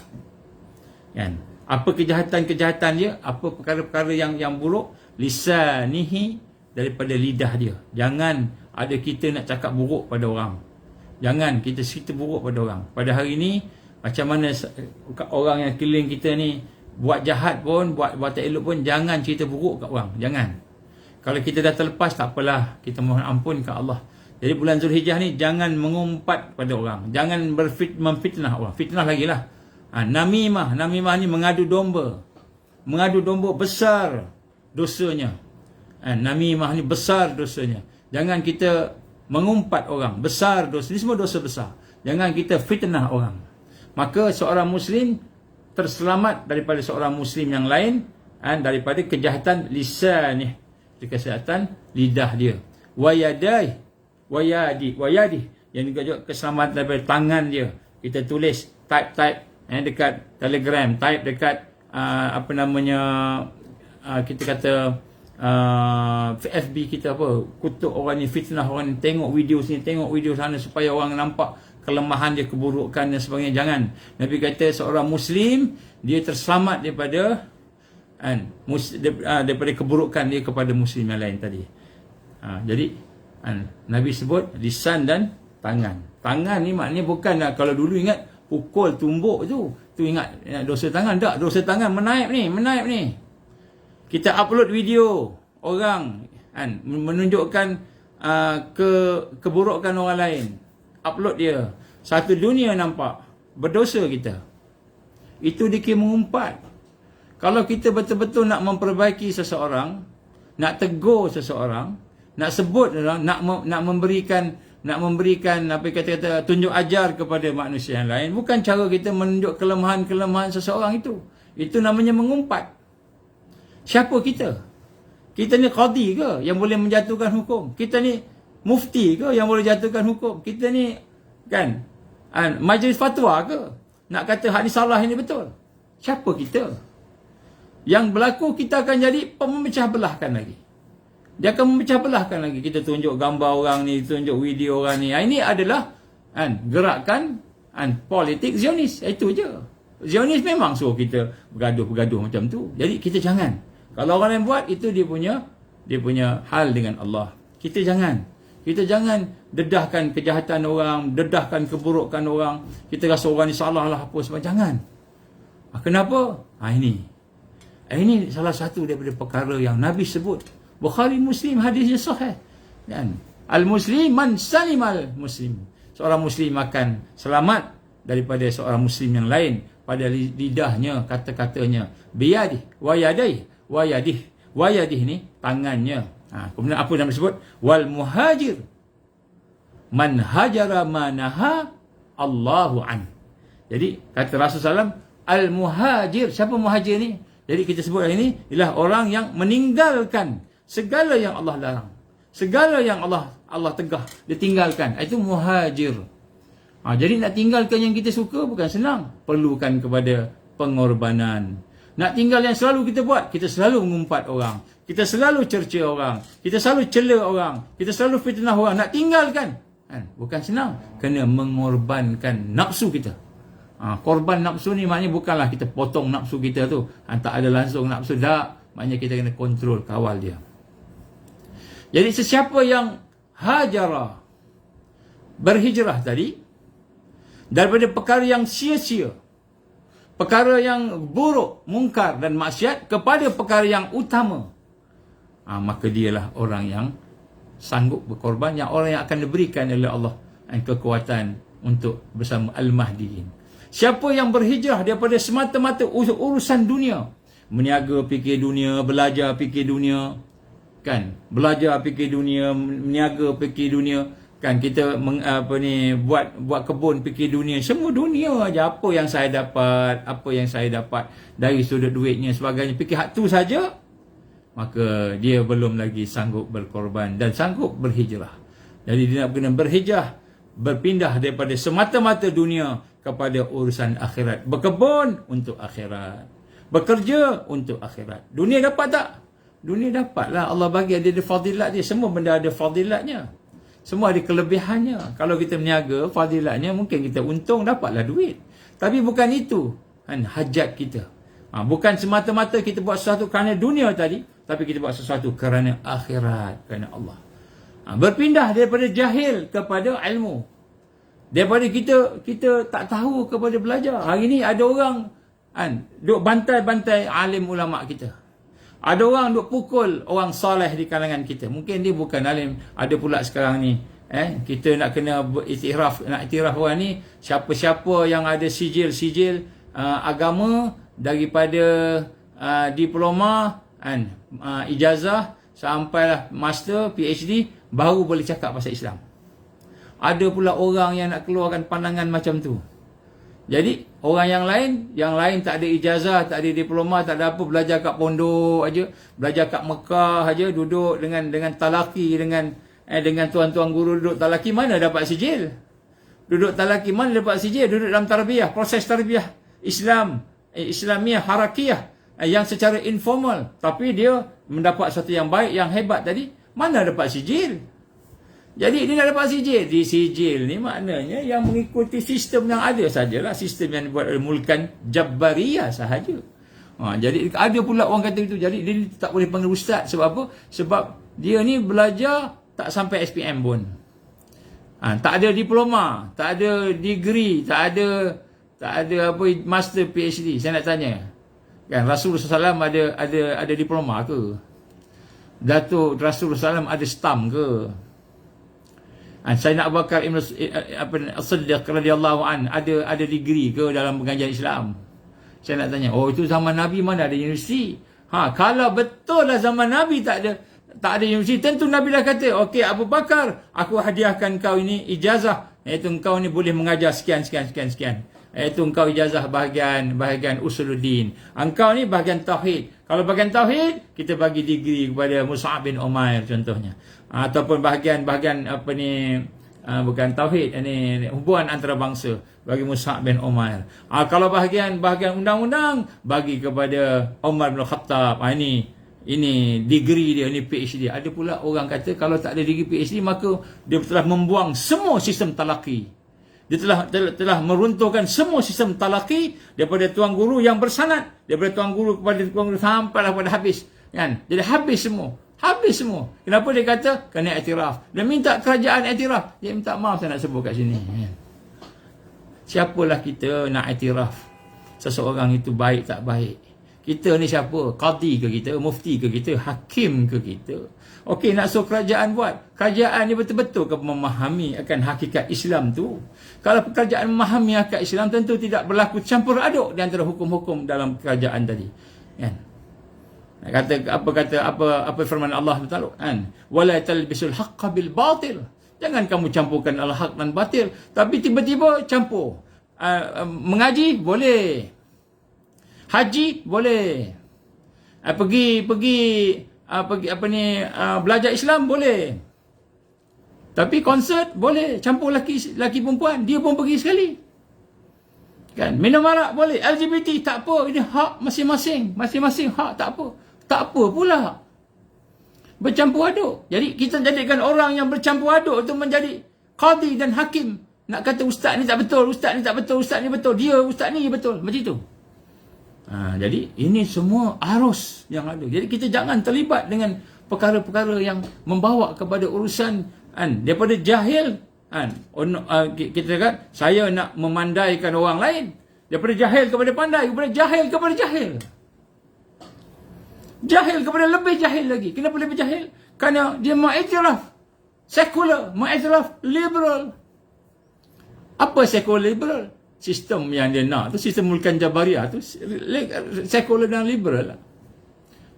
Apa kejahatan-kejahatan dia? Apa perkara-perkara yang buruk? Lisanihi, daripada lidah dia. Jangan ada kita nak cakap buruk pada orang. Jangan kita cerita buruk pada orang. Pada hari ni macam mana orang yang keliling kita ni buat jahat pun, buat tak elok pun, jangan cerita buruk kat orang. Jangan. Kalau kita dah terlepas, tak apalah, kita mohon ampun ke Allah. Jadi bulan Zulhijjah ni jangan mengumpat pada orang. Jangan memfitnah orang. Fitnah lagi lah. Namimah ni mengadu domba. Mengadu domba besar dosanya. Namimah ni besar dosanya. Jangan kita mengumpat orang. Besar dosa. Ini semua dosa besar. Jangan kita fitnah orang. Maka seorang muslim terselamat daripada seorang muslim yang lain daripada kejahatan lisan, kejahatan lidah dia. Wayadih, yang juga keselamatan daripada tangan dia. Kita tulis type dekat Telegram, type dekat kita kata FB kita apa, kutuk orang ni, fitnah orang ni, tengok video sini, tengok video sana, supaya orang nampak kelemahan dia, keburukan dan sebagainya. Jangan. Nabi kata seorang muslim dia terselamat daripada daripada keburukan dia kepada muslim yang lain tadi. Jadi Nabi sebut lisan dan tangan. Tangan ni maknanya bukan kalau dulu ingat pukul tumbuk tu ingat dosa tangan. Tak, dosa tangan menaip ni. Kita upload video orang menunjukkan keburukan orang lain. Upload dia. Satu dunia nampak. Berdosa kita. Itu dikira mengumpat. Kalau kita betul-betul nak memperbaiki seseorang, nak tegur seseorang, nak sebut orang, nak memberikan apa kata tunjuk ajar kepada manusia yang lain, bukan cara kita menunjuk kelemahan-kelemahan seseorang itu. Itu namanya mengumpat. Siapa kita? Kita ni qadi ke yang boleh menjatuhkan hukum? Kita ni mufti ke yang boleh jatuhkan hukum? Kita ni majlis fatwa ke nak kata hak ni salah, ini betul? Siapa kita? Yang berlaku, kita akan jadi pemecah belahkan lagi. Dia akan memecah belahkan lagi. Kita tunjuk gambar orang ni, tunjuk video orang ni. Ini adalah gerakan politik Zionis. Itu je. Zionis memang suruh kita bergaduh macam tu. Jadi kita jangan. Kalau orang yang buat, itu dia punya hal dengan Allah. Kita jangan dedahkan kejahatan orang, dedahkan keburukan orang. Kita rasa orang ni salah lah apa sebab. Jangan. Kenapa? Ini salah satu daripada perkara yang Nabi sebut. Bukhari Muslim hadisnya sahih. Dan al-muslim man salimal muslim. Seorang muslim akan selamat daripada seorang muslim yang lain pada lidahnya, kata-katanya. Biyadih wa yadih ni tangannya. Kemudian apa Nabi sebut? Wal muhajir. Man hajara ma naha Allahu an. Jadi kata Rasulullah SAW, al-muhajir. Siapa muhajir ni? Jadi kita sebut ini ialah orang yang meninggalkan segala yang Allah larang. Segala yang Allah tegah, dia tinggalkan. Itu muhajir. Jadi nak tinggalkan yang kita suka bukan senang. Perlukan kepada pengorbanan. Nak tinggal yang selalu kita buat, kita selalu mengumpat orang. Kita selalu cerca orang. Kita selalu cela orang. Kita selalu fitnah orang. Nak tinggalkan, bukan senang. Kena mengorbankan nafsu kita. Korban nafsu ni maknanya bukanlah kita potong nafsu kita tu. Tak ada langsung nafsu. Tak. Maknanya kita kena kontrol, kawal dia. Jadi sesiapa yang hajara, berhijrah tadi, daripada perkara yang sia-sia, perkara yang buruk, mungkar dan maksiat, kepada perkara yang utama, maka dialah orang yang sanggup berkorban, yang orang yang akan diberikan oleh Allah kekuatan untuk bersama Al-Mahdiin. Siapa yang berhijrah daripada semata-mata urusan dunia, meniaga fikir dunia, belajar fikir dunia, kan, belajar fikir dunia, meniaga fikir dunia, kan, kita buat kebun fikir dunia, semua dunia aja, apa yang saya dapat dari sudut duitnya sebagainya, fikir hak tu saja, maka dia belum lagi sanggup berkorban dan sanggup berhijrah. Jadi dia nak kena berhijrah, berpindah daripada semata-mata dunia kepada urusan akhirat. Berkebun untuk akhirat, bekerja untuk akhirat. Dunia dapat tak? Dunia dapatlah. Allah bagi, ada fadilat dia. Semua benda ada fadilatnya, semua ada kelebihannya. Kalau kita meniaga, fadilatnya mungkin kita untung, dapatlah duit. Tapi bukan itu hajat kita. Bukan semata-mata kita buat sesuatu kerana dunia tadi, tapi kita buat sesuatu kerana akhirat, kerana Allah. Berpindah daripada jahil kepada ilmu, daripada kita tak tahu kepada belajar. Hari ni ada orang duk bantai-bantai alim ulama kita. Ada orang duk pukul orang soleh di kalangan kita. Mungkin dia bukan alim. Ada pula sekarang ni, kita nak kena iktiraf orang ni, siapa-siapa yang ada sijil agama, daripada diploma, ijazah sampailah master, PhD, baru boleh cakap pasal Islam. Ada pula orang yang nak keluarkan pandangan macam tu. Jadi orang yang lain tak ada ijazah, tak ada diploma, tak ada apa, belajar kat pondok aja, belajar kat Mekah aja, duduk dengan talaki, dengan tuan-tuan guru duduk talaki, mana dapat sijil? Duduk talaki mana dapat sijil? Duduk dalam tarbiyah, proses tarbiyah Islamiah harakiyah, yang secara informal, tapi dia mendapat sesuatu yang baik, yang hebat tadi, mana dapat sijil? Jadi dia nak dapat sijil. Di sijil ni maknanya yang mengikuti sistem yang ada sajalah, sistem yang dibuat oleh Mulkan Jabbariyah sahaja. Jadi ada pula orang kata itu. Jadi dia tak boleh panggil ustaz. Sebab apa? Sebab dia ni belajar tak sampai SPM pun. Tak ada diploma, tak ada degree, tak ada apa master PhD. Saya nak tanya, kan Rasulullah SAW ada diploma ke? Datuk Rasulullah SAW ada stamp ke? Sayyidina Abu Bakar Ibn As-Siddiq radhiyallahu an ada degree ke dalam pengajian Islam? Saya nak tanya, itu zaman Nabi mana ada universiti? Kalau betul lah zaman Nabi tak ada universiti, tentu Nabi dah kata, okey Abu Bakar, aku hadiahkan kau ini ijazah, iaitu engkau ni boleh mengajar sekian. Iaitu engkau ijazah bahagian usuluddin. Engkau ni bahagian tauhid. Kalau bahagian tauhid, kita bagi degree kepada Mus'ab bin Umair contohnya. Ataupun bahagian bukan tauhid, ini hubungan antarabangsa, bagi Mus'ab bin Umair. Kalau bahagian undang-undang, bagi kepada Umar bin Khattab. Ini degree dia, ini PhD. Ada pula orang kata kalau tak ada degree PhD, maka dia telah membuang semua sistem talaki. Dia telah meruntuhkan semua sistem talaki daripada tuan guru yang bersanad, daripada tuan guru kepada tuan guru sampailah pada habis, kan? Jadi habis semua. Kenapa dia kata? Kerana iktiraf. Dia minta kerajaan iktiraf. Dia minta maaf, saya nak sebut kat sini. Siapalah kita nak iktiraf seseorang itu baik tak baik? Kita ni siapa? Qadi ke kita? Mufti ke kita? Hakim ke kita? Okey, nak suruh kerajaan buat. Kerajaan ni betul-betul ke memahami akan hakikat Islam tu? Kalau kerajaan memahami hakikat Islam, tentu tidak berlaku campur aduk di antara hukum-hukum dalam kerajaan tadi. Kan? Apa firman Allah Taala, kan? Wala talbisul haqqa bil batil. Jangan kamu campurkan al-haq dan batil. Tapi tiba-tiba campur. Mengaji, boleh. Haji, boleh. Pergi belajar Islam, boleh. Tapi konsert, boleh. Campur laki perempuan. Dia pun pergi sekali. Kan? Minum arak, boleh. LGBT, tak apa. Ini hak masing-masing. Masing-masing hak, tak apa. Tak apa pula. Bercampur aduk. Jadi kita jadikan orang yang bercampur aduk itu menjadi qadi dan hakim. Nak kata ustaz ni tak betul, ustaz ni tak betul, ustaz ni betul, dia ustaz ni betul. Macam itu. Jadi ini semua arus yang ada. Jadi kita jangan terlibat dengan perkara-perkara yang membawa kepada urusan daripada jahil. Kita kata saya nak memandaikan orang lain. Daripada jahil kepada pandai, daripada jahil kepada jahil. Jahil kepada lebih jahil lagi. Kenapa lebih jahil? Kerana dia mengiktiraf sekular, mengiktiraf liberal. Apa sekular liberal? Sistem yang dia nak tu, sistem Mulkan Jabariyah tu sekular dan liberal lah.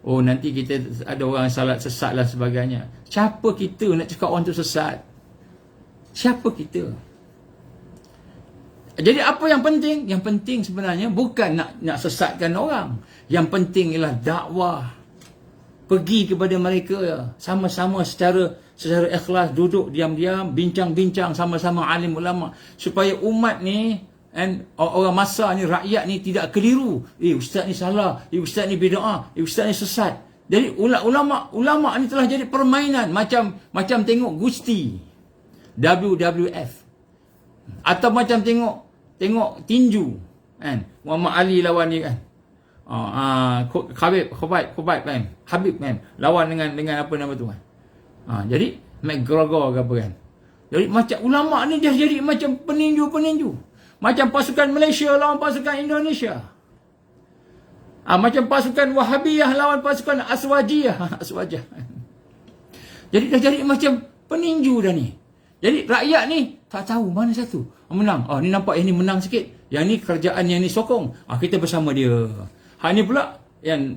Oh, nanti kita ada orang salat sesat lah sebagainya. Siapa kita nak cakap orang tu sesat? Siapa kita? Jadi apa yang penting? Yang penting sebenarnya bukan nak sesatkan orang. Yang penting ialah dakwah. Pergi kepada mereka sama-sama secara ikhlas, duduk diam-diam, bincang-bincang sama-sama alim ulama, supaya umat ni orang masa ni, rakyat ni tidak keliru. Ustaz ni salah, ustaz ni bid'ah, ustaz ni sesat. Jadi ulama ni telah jadi permainan macam tengok Gusti WWF. Atau macam tengok tinju kan, Muhammad Ali lawan ni kan, Habib kan lawan dengan apa nama tu kan, jadi McGregor ke apa kan. Jadi macam ulama ni dia jadi macam peninju, macam pasukan Malaysia lawan pasukan Indonesia, macam pasukan Wahabiyah lawan pasukan Aswajiyah. Jadi dah jadi macam peninju dah ni. Jadi rakyat ni tak tahu mana satu menang. Ni nampak yang ni menang sikit. Yang ni kerajaan yang ni sokong. Kita bersama dia. Ni pula yang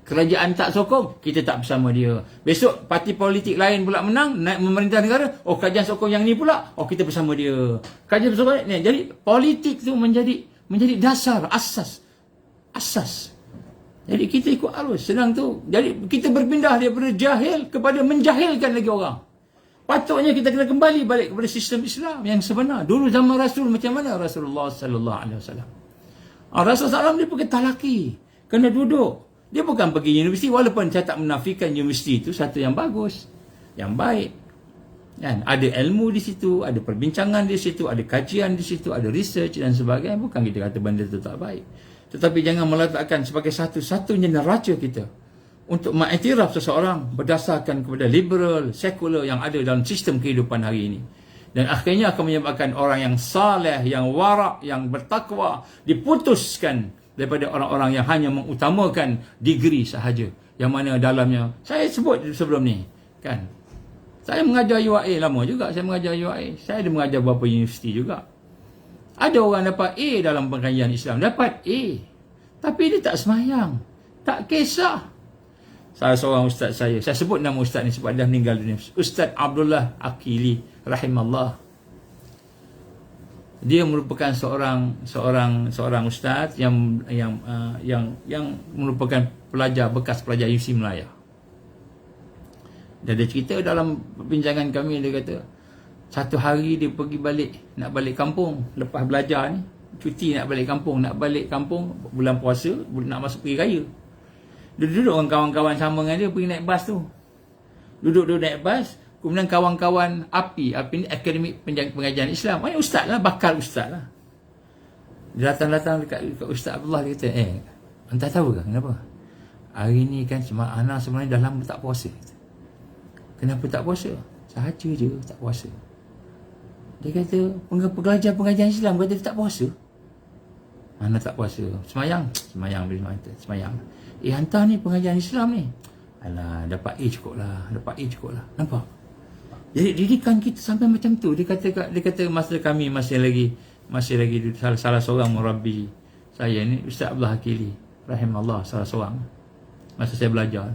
kerajaan tak sokong, kita tak bersama dia. Besok parti politik lain pula menang, naik memerintah negara. Kerajaan sokong yang ni pula. kita bersama dia. Kerajaan sokong ni. Jadi politik tu menjadi dasar, asas. Jadi kita ikut arus. Senang tu. Jadi kita berpindah daripada jahil kepada menjahilkan lagi orang. Patutnya kita kena kembali balik kepada sistem Islam yang sebenar. Dulu zaman Rasul macam mana Rasulullah sallallahu alaihi wasallam? Rasulullah SAW dia pakai talaki. Kena duduk. Dia bukan pergi universiti, walaupun saya tak menafikan universiti itu satu yang bagus, yang baik. Kan? Ada ilmu di situ, ada perbincangan di situ, ada kajian di situ, ada research dan sebagainya. Bukan kita kata benda itu tak baik. Tetapi jangan meletakkan sebagai satu-satunya neraca kita untuk mengiktiraf seseorang berdasarkan kepada liberal, sekular yang ada dalam sistem kehidupan hari ini. Dan akhirnya akan menyebabkan orang yang saleh, yang warak, yang bertakwa diputuskan daripada orang-orang yang hanya mengutamakan degree sahaja. Yang mana dalamnya, saya sebut sebelum ni, kan, saya mengajar UIA lama juga, saya mengajar UIA. Saya ada mengajar beberapa universiti juga. Ada orang dapat A dalam pengkajian Islam, dapat A. Tapi dia tak semayang, tak kisah. Salah seorang ustaz saya sebut nama ustaz ni sebab dia dah meninggal dunia, Ustaz Abdullah Akili rahimallah. Dia merupakan seorang ustaz yang merupakan bekas pelajar UC Melaya. Dan dia cerita dalam perbincangan kami, dia kata satu hari dia pergi nak balik kampung lepas belajar ni, cuti nak balik kampung bulan puasa, nak masuk pergi raya. Dia duduk dengan kawan-kawan sama dengan dia, pergi naik bas tu. Duduk naik bas, kemudian kawan-kawan API ni Akademik Pengajian Islam. Ustaz lah, bakal ustaz lah. Dia datang dekat Ustaz Abdullah, dia kata, entah tahu ke kenapa? Hari ni kan Ana sebenarnya dah lama tak puasa. Kenapa tak puasa? Sahaja je tak puasa. Dia kata, pengajar pengajian Islam kata dia tak puasa. Ana tak puasa. Semayang bila semayang. Hantar ni pengajian Islam ni. Alah, dapat A cukup lah. Nampak? Jadi didikan kita sampai macam tu. Dia kata masa kami masih lagi salah seorang murabbi saya ni, Ustaz Abdullah Akili rahimahullah, salah seorang masa saya belajar.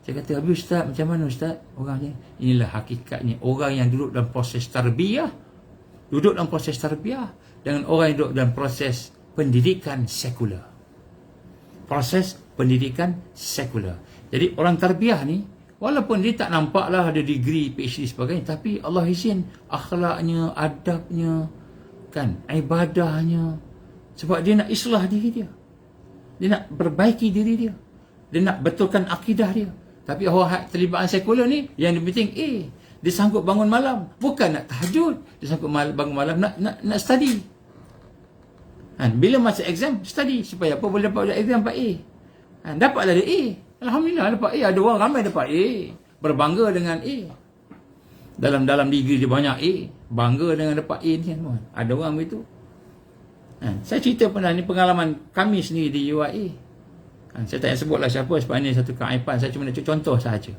Saya kata, habis Ustaz, macam mana Ustaz? Orang ni, inilah hakikatnya. Orang yang duduk dalam proses tarbiyah, dengan orang yang duduk dalam proses pendidikan sekular. Proses pendidikan sekular. Jadi orang tarbiyah ni, walaupun dia tak nampaklah ada degree, PhD sebagainya, tapi Allah izin akhlaknya, adabnya, kan, ibadahnya. Sebab dia nak islah diri dia. Dia nak perbaiki diri dia. Dia nak betulkan akidah dia. Tapi orang terlibat sekular ni, yang penting dia sanggup bangun malam, bukan nak tahajud. Dia sanggup bangun malam nak study. Bila masa exam, study supaya apa, boleh dapat exam dapat A. Dapatlah dia A. Alhamdulillah dapat A. Ada orang ramai dapat A, berbangga dengan A. Dalam degree dia banyak A, bangga dengan dapat A ni semua. Ada orang begitu. Saya cerita pernah, ni pengalaman kami sendiri di UIA. Saya tak payah sebutlah siapa, sebab ni satu keaiban. Saya cuma nak contoh sahaja.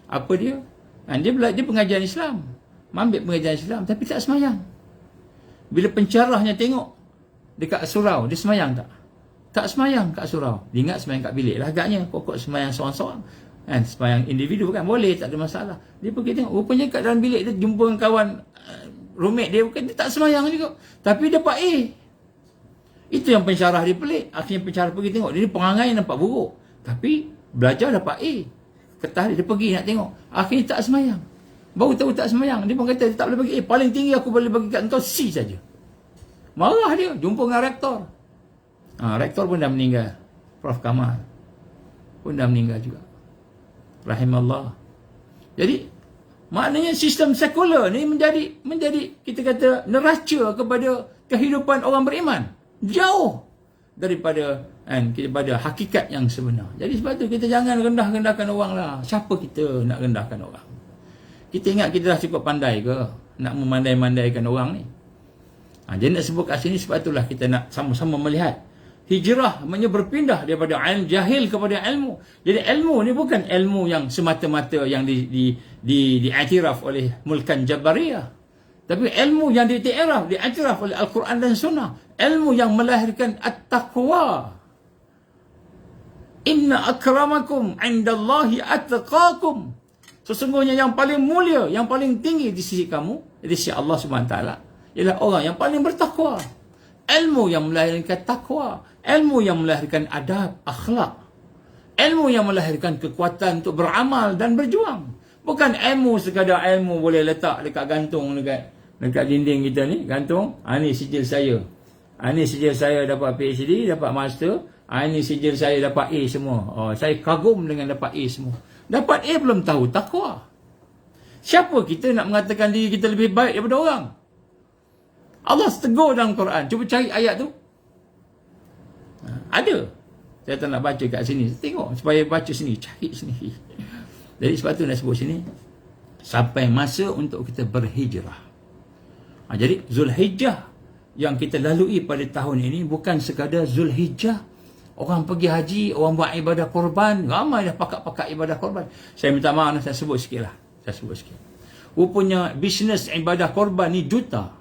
Apa dia? Dia pengajian Islam, ambil pengajian Islam, tapi tak semayang. Bila pencarahnya tengok dekat surau, dia semayang tak? Tak semayang kat surau. Dia ingat semayang kat bilik lah agaknya. Pokok semayang seorang-seorang. Semayang individu kan boleh, tak ada masalah. Dia pergi tengok, rupanya kat dalam bilik dia jumpa dengan kawan roommate dia, bukan, dia tak semayang juga, tapi dapat A. Itu yang pensyarah dia pelik. Akhirnya pensyarah pergi tengok, dia perangai nampak buruk, tapi belajar dapat A. Ketah dia pergi nak tengok, akhirnya tak semayang. Baru tahu tak semayang, dia pun kata dia tak boleh bagi A. Paling tinggi aku boleh bagi kat engkau C saja. Marah dia, jumpa dengan rektor. Rektor pun dah meninggal, Prof Kamal pun dah meninggal juga, rahimallah. Jadi maknanya sistem sekular ni menjadi kita kata neraca kepada kehidupan orang beriman, jauh daripada hakikat yang sebenar. Jadi sebab tu kita jangan rendah-rendahkan orang lah. Siapa kita nak rendahkan orang? Kita ingat kita dah cukup pandai ke nak memandai-mandaikan orang ni? Dia nak sebut kat sini, sebab itulah kita nak sama-sama melihat hijrah, maknanya berpindah daripada jahil kepada ilmu. Jadi ilmu ni bukan ilmu yang semata-mata yang diiktiraf oleh mulkan Jabariyah, tapi ilmu yang diiktiraf oleh Al-Quran dan Sunnah. Ilmu yang melahirkan at-taqwa. Inna akramakum indallahi atqakum. Sesungguhnya yang paling mulia, yang paling tinggi di sisi kamu, di sisi Allah SWT, ialah orang yang paling bertakwa. Ilmu yang melahirkan takwa, ilmu yang melahirkan adab, akhlak, ilmu yang melahirkan kekuatan untuk beramal dan berjuang. Bukan ilmu sekadar ilmu boleh letak dekat gantung, dekat dinding kita ni, gantung, ni sijil saya, ni sijil saya dapat PhD, dapat master, ni sijil saya dapat A semua. Saya kagum dengan dapat A semua. Dapat A belum tahu takwa. Siapa kita nak mengatakan diri kita lebih baik daripada orang? Allah tegur dalam Quran. Cuba cari ayat tu. Ada. Saya tak nak baca kat sini. Tengok supaya baca sini, cari sini. Jadi sebab tu nak sebut sini, sampai masa untuk kita berhijrah. Jadi Zulhijjah yang kita lalui pada tahun ini bukan sekadar Zulhijjah orang pergi haji, orang buat ibadah korban, ramai dah pakak-pakak ibadah korban. Saya minta maaf, saya sebut sikit lah. Rupanya bisnes ibadah korban ni juta.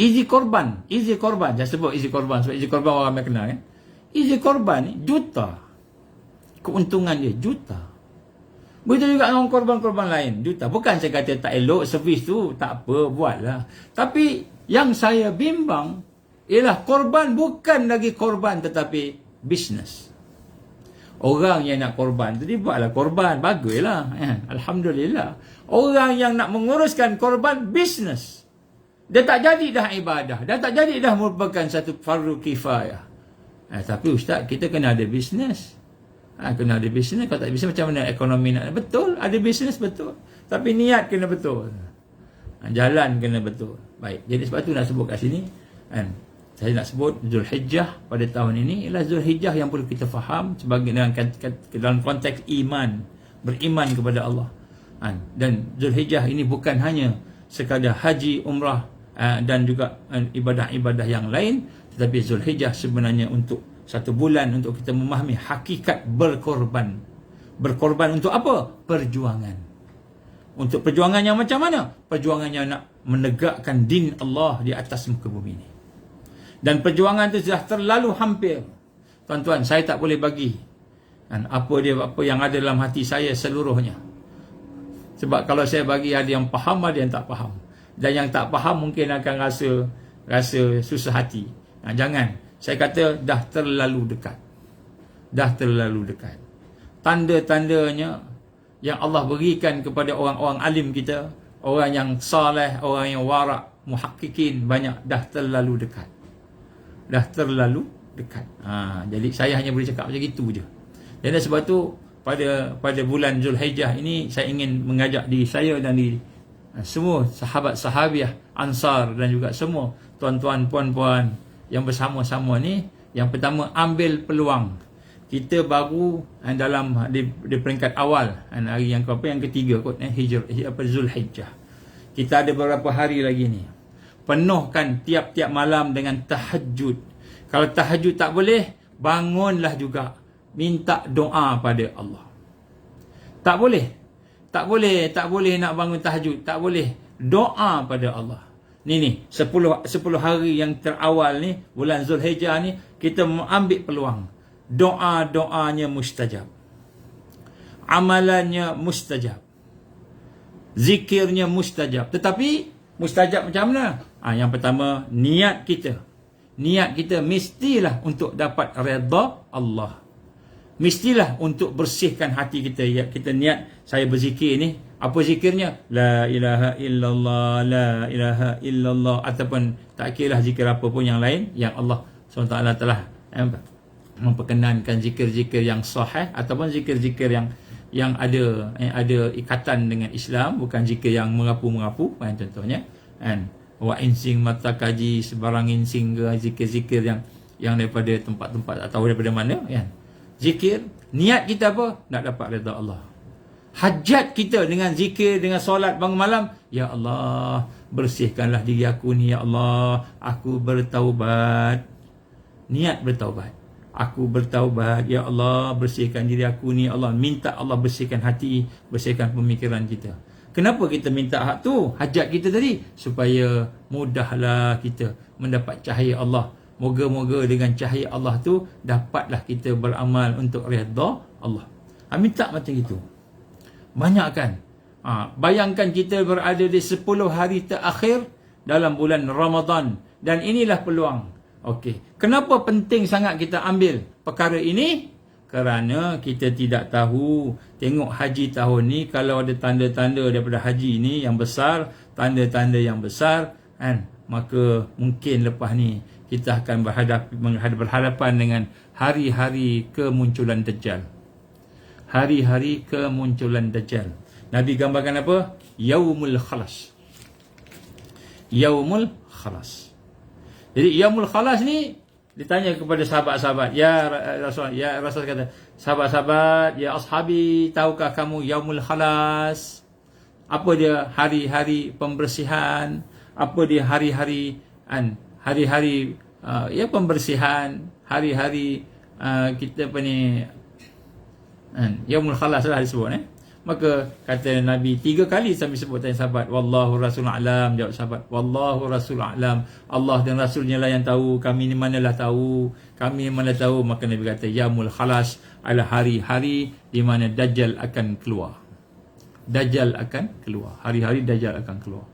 Easy korban. Saya sebut easy korban sebab easy korban orang ramai kenal kan. Easy korban ni juta. Keuntungan dia juta. Begitu juga dengan korban-korban lain, juta. Bukan saya kata tak elok servis tu, tak apa, buatlah. Tapi yang saya bimbang ialah korban bukan lagi korban tetapi bisnes. Orang yang nak korban tu dia buatlah korban, baguslah. Alhamdulillah. Orang yang nak menguruskan korban bisnes. Dia tak jadi dah ibadah. Dia tak jadi dah merupakan satu fardu kifayah. Tapi ustaz, kita kena ada bisnes. Kena ada bisnes. Kalau tak ada bisnes, macam mana ekonomi nak? Betul, ada bisnes betul. Tapi niat kena betul. Jalan kena betul. Baik, jadi sebab tu nak sebut kat sini. Saya nak sebut Zulhijjah pada tahun ini ialah Zulhijjah yang perlu kita faham sebagai dalam konteks iman. Beriman kepada Allah. Dan Zulhijjah ini bukan hanya sekadar haji, umrah, dan juga ibadah-ibadah yang lain, tetapi Zulhijjah sebenarnya untuk satu bulan untuk kita memahami hakikat berkorban. Berkorban untuk apa? Perjuangan. Untuk perjuangan yang macam mana? Perjuangan yang nak menegakkan din Allah di atas muka bumi ini. Dan perjuangan itu sudah terlalu hampir. Tuan-tuan, saya tak boleh bagi Dan apa yang ada dalam hati saya seluruhnya. Sebab kalau saya bagi, ada yang faham, ada yang tak faham. Dan yang tak faham mungkin akan rasa susah hati. Jangan. Saya kata dah terlalu dekat. Dah terlalu dekat. Tanda-tandanya yang Allah berikan kepada orang-orang alim kita, orang yang saleh, orang yang warak, muhakkikin, banyak, dah terlalu dekat. Dah terlalu dekat. Jadi saya hanya boleh cakap macam itu je. Dan sebab tu pada bulan Zulhijjah ini saya ingin mengajak diri saya dan diri semua sahabat-sahabiah Ansar dan juga semua tuan-tuan puan-puan yang bersama-sama ni, yang pertama ambil peluang. Kita baru dalam di peringkat awal hari yang yang ketiga kot Zulhijjah. Kita ada beberapa hari lagi ni. Penuhkan tiap-tiap malam dengan tahajud. Kalau tahajud tak boleh, bangunlah juga, minta doa pada Allah. Tak boleh nak bangun tahajud, tak boleh doa pada Allah. Ni 10 hari yang terawal ni, bulan Zulhijjah ni, kita ambil peluang. Doa-doanya mustajab. Amalannya mustajab. Zikirnya mustajab. Tetapi mustajab macam mana? Yang pertama, niat kita. Niat kita mestilah untuk dapat redha Allah. Mestilah untuk bersihkan hati kita. Ya, kita niat, saya berzikir ni, apa zikirnya? La ilaha illallah, la ilaha illallah. Ataupun tak kira zikir apa pun yang lain, yang Allah SWT telah memperkenankan zikir-zikir yang sahih, ataupun zikir-zikir yang ada ikatan dengan Islam, bukan zikir yang merapu-merapu, contohnya wa insing mata kaji sebarang insing ke, zikir-zikir yang daripada tempat-tempat atau daripada mana, zikir, niat kita apa? Nak dapat redha Allah. Hajat kita dengan zikir, dengan solat bangun malam, ya Allah, bersihkanlah diri aku ni, ya Allah, aku bertaubat. Niat bertaubat. Aku bertaubat, ya Allah, bersihkan diri aku ni, ya Allah. Minta Allah bersihkan hati, bersihkan pemikiran kita. Kenapa kita minta hak tu? Hajat kita tadi, supaya mudahlah kita mendapat cahaya Allah. Moga-moga dengan cahaya Allah tu dapatlah kita beramal untuk redha Allah. Minta macam itu. Banyak kan? Bayangkan kita berada di 10 hari terakhir dalam bulan Ramadan, dan inilah peluang. Okey, kenapa penting sangat kita ambil perkara ini? Kerana kita tidak tahu. Tengok haji tahun ni, kalau ada tanda-tanda daripada haji ni yang besar, tanda-tanda yang besar, maka mungkin lepas ni kita akan berhadapan dengan hari-hari kemunculan Dajjal. Hari-hari kemunculan Dajjal. Nabi gambarkan apa? Yaumul Khalas. Yaumul Khalas. Jadi Yaumul Khalas ni, ditanya kepada sahabat-sahabat, ya Rasul kata, sahabat-sahabat, ya ashabi, tahukah kamu Yaumul Khalas? Apa dia hari-hari pembersihan? Apa dia hari-hari pembersihan, hari-hari kita apa ni, Yaumul Khalas lah disebut. Maka kata Nabi 3 kali sambil sebut, tanya sahabat, wallahu rasul alam. Jawab sahabat, wallahu rasul alam. Allah dan Rasulnya lah yang tahu, kami ni manalah tahu, kami ni mana tahu. Maka Nabi kata Yaumul Khalas adalah hari-hari di mana Dajjal akan keluar. Dajjal akan keluar. Hari-hari Dajjal akan keluar.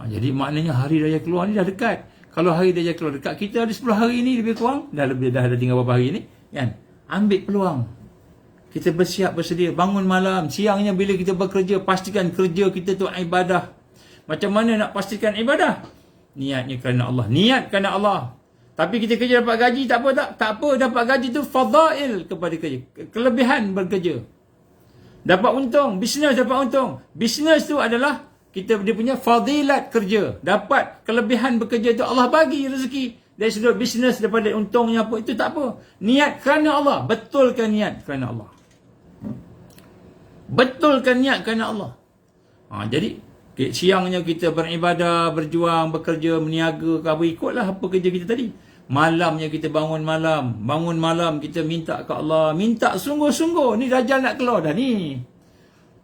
Jadi maknanya hari Dajjal keluar ni dah dekat. Kalau hari Dajjal keluar dekat, kita ada 10 hari ni lebih kurang, dah tinggal beberapa hari ni, ambil peluang. Kita bersiap, bersedia, bangun malam, siangnya bila kita bekerja, pastikan kerja kita tu ibadah. Macam mana nak pastikan ibadah? Niatnya kerana Allah. Niat kerana Allah. Tapi kita kerja dapat gaji, tak apa, dapat gaji tu fadail kepada kerja. Kelebihan bekerja. Dapat untung, bisnes dapat untung. Bisnes tu adalah dia punya fadilat kerja. Dapat kelebihan bekerja tu, Allah bagi rezeki. Dari sudut bisnes, daripada untungnya apa, itu tak apa. Niat kerana Allah. Betulkan niat kerana Allah. Betulkan niat kerana Allah. Jadi siangnya kita beribadah, berjuang, bekerja, meniaga, ikutlah apa kerja kita tadi. Malamnya kita bangun malam kita minta ke Allah, minta sungguh-sungguh. Ni Dajjal nak keluar dah ni.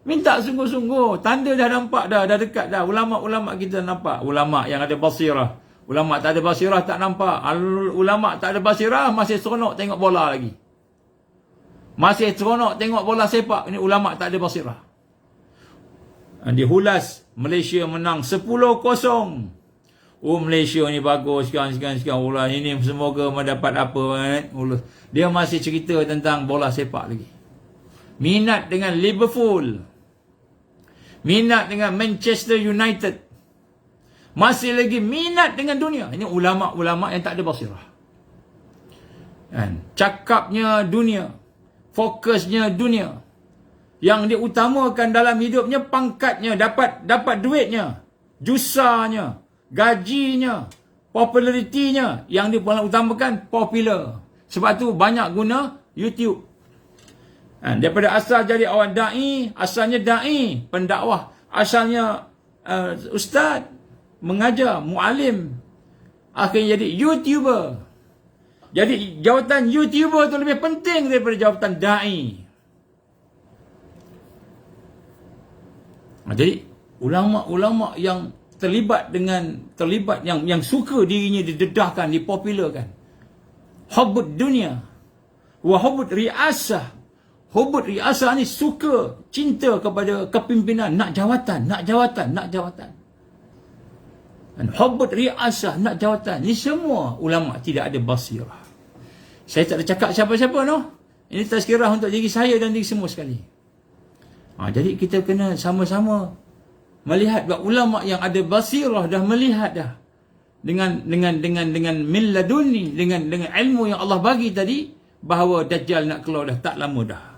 Minta sungguh-sungguh. Tanda dah nampak dah dekat dah. Ulama-ulama kita nampak. Ulama yang ada basirah. Ulama tak ada basirah tak nampak. Ulama tak ada basirah masih seronok tengok bola lagi. Masih seronok tengok bola sepak. Ini ulama tak ada basirah. Dihulas, Malaysia menang 10-0. Oh, Malaysia ni bagus sekarang. Ulah ini semoga mendapat apa. Dia masih cerita tentang bola sepak lagi. Minat dengan Liverpool. Minat dengan Manchester United. Masih lagi minat dengan dunia. Ini ulama-ulama yang tak ada basirah. Cakapnya dunia. Fokusnya dunia. Yang diutamakan dalam hidupnya pangkatnya, dapat duitnya, jusanya, gajinya, popularitinya. Yang dia paling utamakan popular. Sebab tu banyak guna YouTube. Daripada asal jadi orang da'i, asalnya da'i, pendakwah, asalnya ustaz, mengajar, mualim, akhirnya jadi YouTuber. Jadi jawatan YouTuber tu lebih penting daripada jawatan da'i. Jadi ulama-ulama yang terlibat yang suka dirinya didedahkan, dipopularkan. Hubbud dunia wa hubbud riasah. Hubbud riasah ni suka, cinta kepada kepimpinan, nak jawatan. Dan hubbud riasah, nak jawatan. Ni semua ulama tidak ada basirah. Saya tak ada cakap siapa-siapa no. Ini tazkirah untuk diri saya dan diri semua sekali. Jadi kita kena sama-sama melihat bahawa ulama yang ada basirah dah melihat dah dengan min laduni, dengan ilmu yang Allah bagi tadi, bahawa Dajjal nak keluar dah tak lama dah.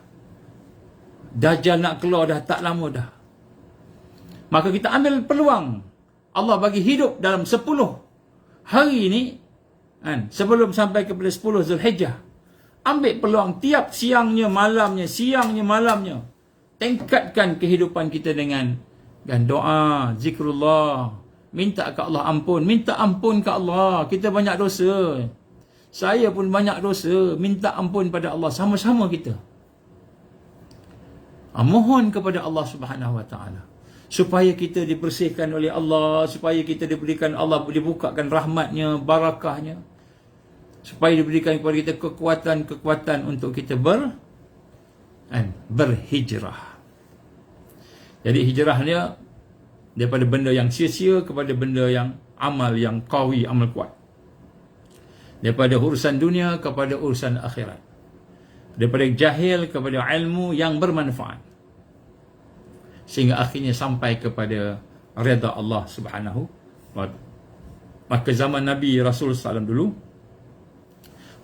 Dajjal nak keluar dah tak lama dah. Maka kita ambil peluang. Allah bagi hidup dalam 10 hari ini, sebelum sampai kepada 10 Zulhijjah. Ambil peluang tiap siangnya, malamnya. Tingkatkan kehidupan kita dengan doa, zikrullah. Minta ke Allah ampun. Minta ampun ke Allah. Kita banyak dosa. Saya pun banyak dosa. Minta ampun pada Allah. Sama-sama kita. Mohon kepada Allah Subhanahu Wa Taala supaya kita dibersihkan oleh Allah, supaya kita diberikan Allah, dibukakan rahmatnya, barakahnya, supaya diberikan kepada kita kekuatan untuk kita berhijrah. Jadi hijrahnya daripada benda yang sia-sia kepada benda yang amal yang qawi, amal kuat. Daripada urusan dunia kepada urusan akhirat. Daripada jahil kepada ilmu yang bermanfaat. Sehingga akhirnya sampai kepada redha Allah Subhanahu wa ta'ala. Maka zaman Nabi Rasul SAW dulu,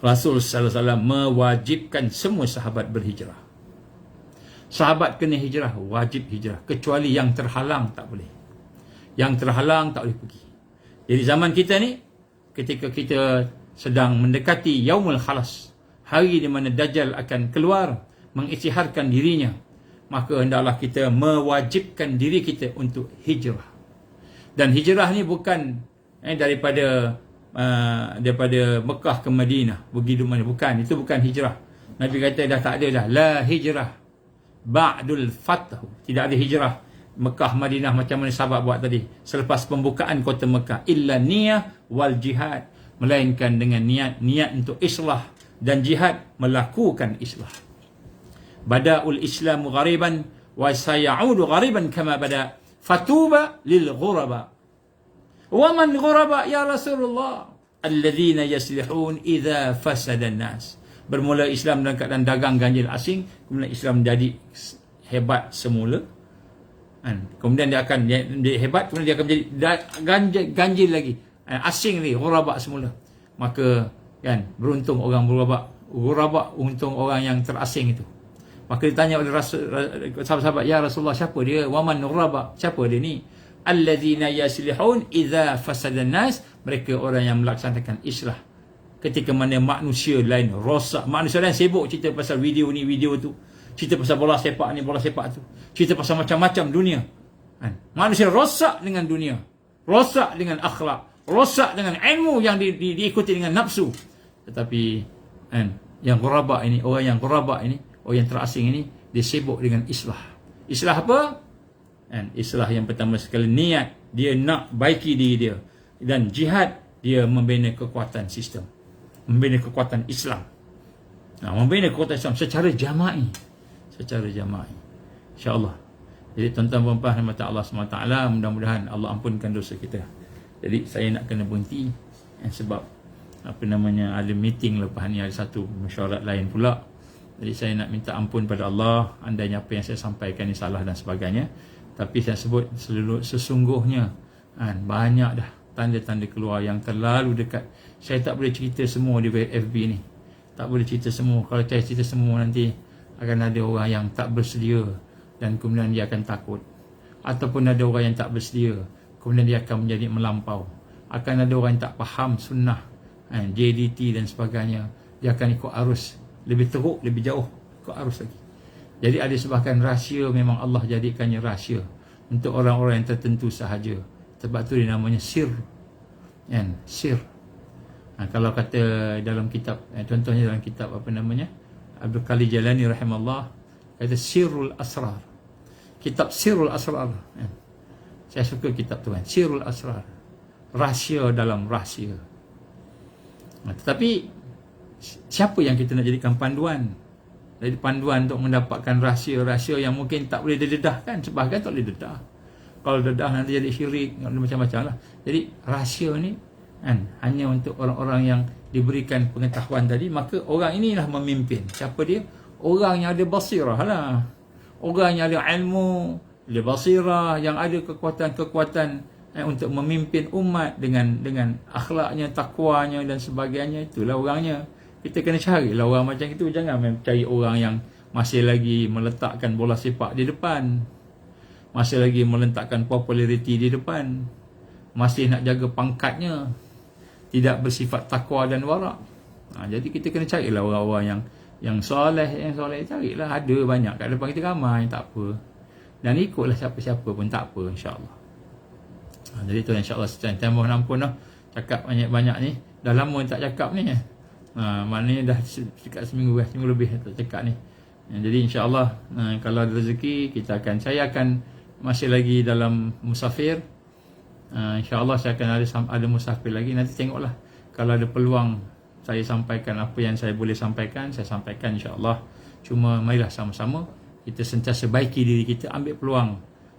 Rasul SAW mewajibkan semua sahabat berhijrah. Sahabat kena hijrah, wajib hijrah. Kecuali yang terhalang tak boleh. Yang terhalang tak boleh pergi. Jadi zaman kita ni, ketika kita sedang mendekati Yaumul Khalas, hari di mana Dajjal akan keluar mengisytiharkan dirinya, maka hendaklah kita mewajibkan diri kita untuk hijrah. Dan hijrah ni bukan daripada Mekah ke Madinah, begitu mana, bukan. Itu bukan hijrah. Nabi kata dah tak ada dah, la hijrah ba'dul fath. Tidak ada hijrah Mekah Madinah macam mana sahabat buat tadi selepas pembukaan kota Mekah, illa niyah wal jihad, melainkan dengan niat untuk islah dan jihad melakukan islah. Bada'ul Islamu ghariban wa sayaudu ghariban kama bada, fatuba lil ghuraba. Wa man ghuraba ya Rasulullah? Alladhina yaslihun idza fasada an-nas. Bermula Islam dalam keadaan dagang ganjil asing, kemudian Islam menjadi hebat semula. Kemudian dia akan jadi hebat, kemudian dia akan menjadi ganjil lagi, asing lagi, ghuraba semula. Maka beruntung orang ghuraba, untung orang yang terasing itu. Maka ditanya oleh sahabat-sahabat, ya Rasulullah, siapa dia? Waman ghuraba, siapa dia ni? Alladzina yaslihun idza fasada an-nas, mereka orang yang melaksanakan islah ketika mana manusia lain rosak. Manusia lain sibuk cerita pasal video ni, video tu, cerita pasal bola sepak ni, bola sepak tu, cerita pasal macam-macam dunia. Manusia rosak dengan dunia, rosak dengan akhlak, rosak dengan ilmu yang diikuti dengan nafsu. Tetapi yang ghuraba ini, orang yang ghuraba ini, orang yang terasing ini, dia sibuk dengan islah. Islah apa? Islah yang pertama sekali niat, dia nak baiki diri dia. Dan jihad, dia membina kekuatan sistem, membina kekuatan Islam. membina kekuatan Islam secara jama'i, insya-Allah. Jadi tuan-tuan dan puan rahmat Allah SWT, mudah-mudahan Allah ampunkan dosa kita. Jadi saya nak kena berhenti sebab ada meeting lepas ni, ada satu mesyuarat lain pula. Jadi saya nak minta ampun pada Allah andainya apa yang saya sampaikan ni salah dan sebagainya. Tapi saya sebut sesungguhnya banyak dah tanda-tanda keluar yang terlalu dekat. Saya tak boleh cerita semua di FB ni. Tak boleh cerita semua. Kalau saya cerita semua, nanti akan ada orang yang tak bersedia dan kemudian dia akan takut. Ataupun ada orang yang tak bersedia, kemudian dia akan menjadi melampau. Akan ada orang yang tak faham sunnah, JDT dan sebagainya. Dia akan ikut arus lebih teruk, lebih jauh, ikut arus lagi. Jadi ada sebabkan rahsia memang Allah jadikannya rahsia untuk orang-orang yang tertentu sahaja. Sebab tu dia namanya sir. Sir. Kalau kata dalam kitab, contohnya dalam kitab Abdul Qadir Jalani rahimahullah, kata Sirrul Asrar. Kitab Sirrul Asrar. Saya suka kitab tu Sirrul Asrar. Rahsia dalam rahsia. Tetapi siapa yang kita nak jadikan panduan? Jadi panduan untuk mendapatkan rahsia-rahsia yang mungkin tak boleh didedahkan. Sebahagian tak boleh dedah. Kalau dedah nanti jadi syirik, macam-macam lah. Jadi rahsia ni hanya untuk orang-orang yang diberikan pengetahuan tadi. Maka orang inilah memimpin. Siapa dia? Orang yang ada basirah lah. Orang yang ada ilmu, ada basirah, yang ada kekuatan-kekuatan untuk memimpin umat dengan akhlaknya, takwanya dan sebagainya. Itulah orangnya. Kita kena carilah orang macam itu. Jangan cari orang yang masih lagi meletakkan bola sepak di depan, masih lagi meletakkan populariti di depan, masih nak jaga pangkatnya, tidak bersifat takwa dan warak. Jadi kita kena carilah orang-orang yang soleh, carilah. Ada banyak kat depan kita, ramai, tak apa. Dan ikutlah siapa-siapa pun tak apa, insya-Allah. Jadi tu insya-Allah saya mohon ampun lah cakap banyak-banyak ni. Dah lama tak cakap ni. Maknanya dah dekat seminggu lebih tak cakap ni. Jadi insya-Allah kalau ada rezeki saya akan masih lagi dalam musafir. InsyaAllah saya akan ada musafir lagi. Nanti tengoklah, kalau ada peluang saya sampaikan apa yang saya boleh sampaikan, saya sampaikan insyaAllah. Cuma marilah sama-sama kita sentiasa baiki diri kita, ambil peluang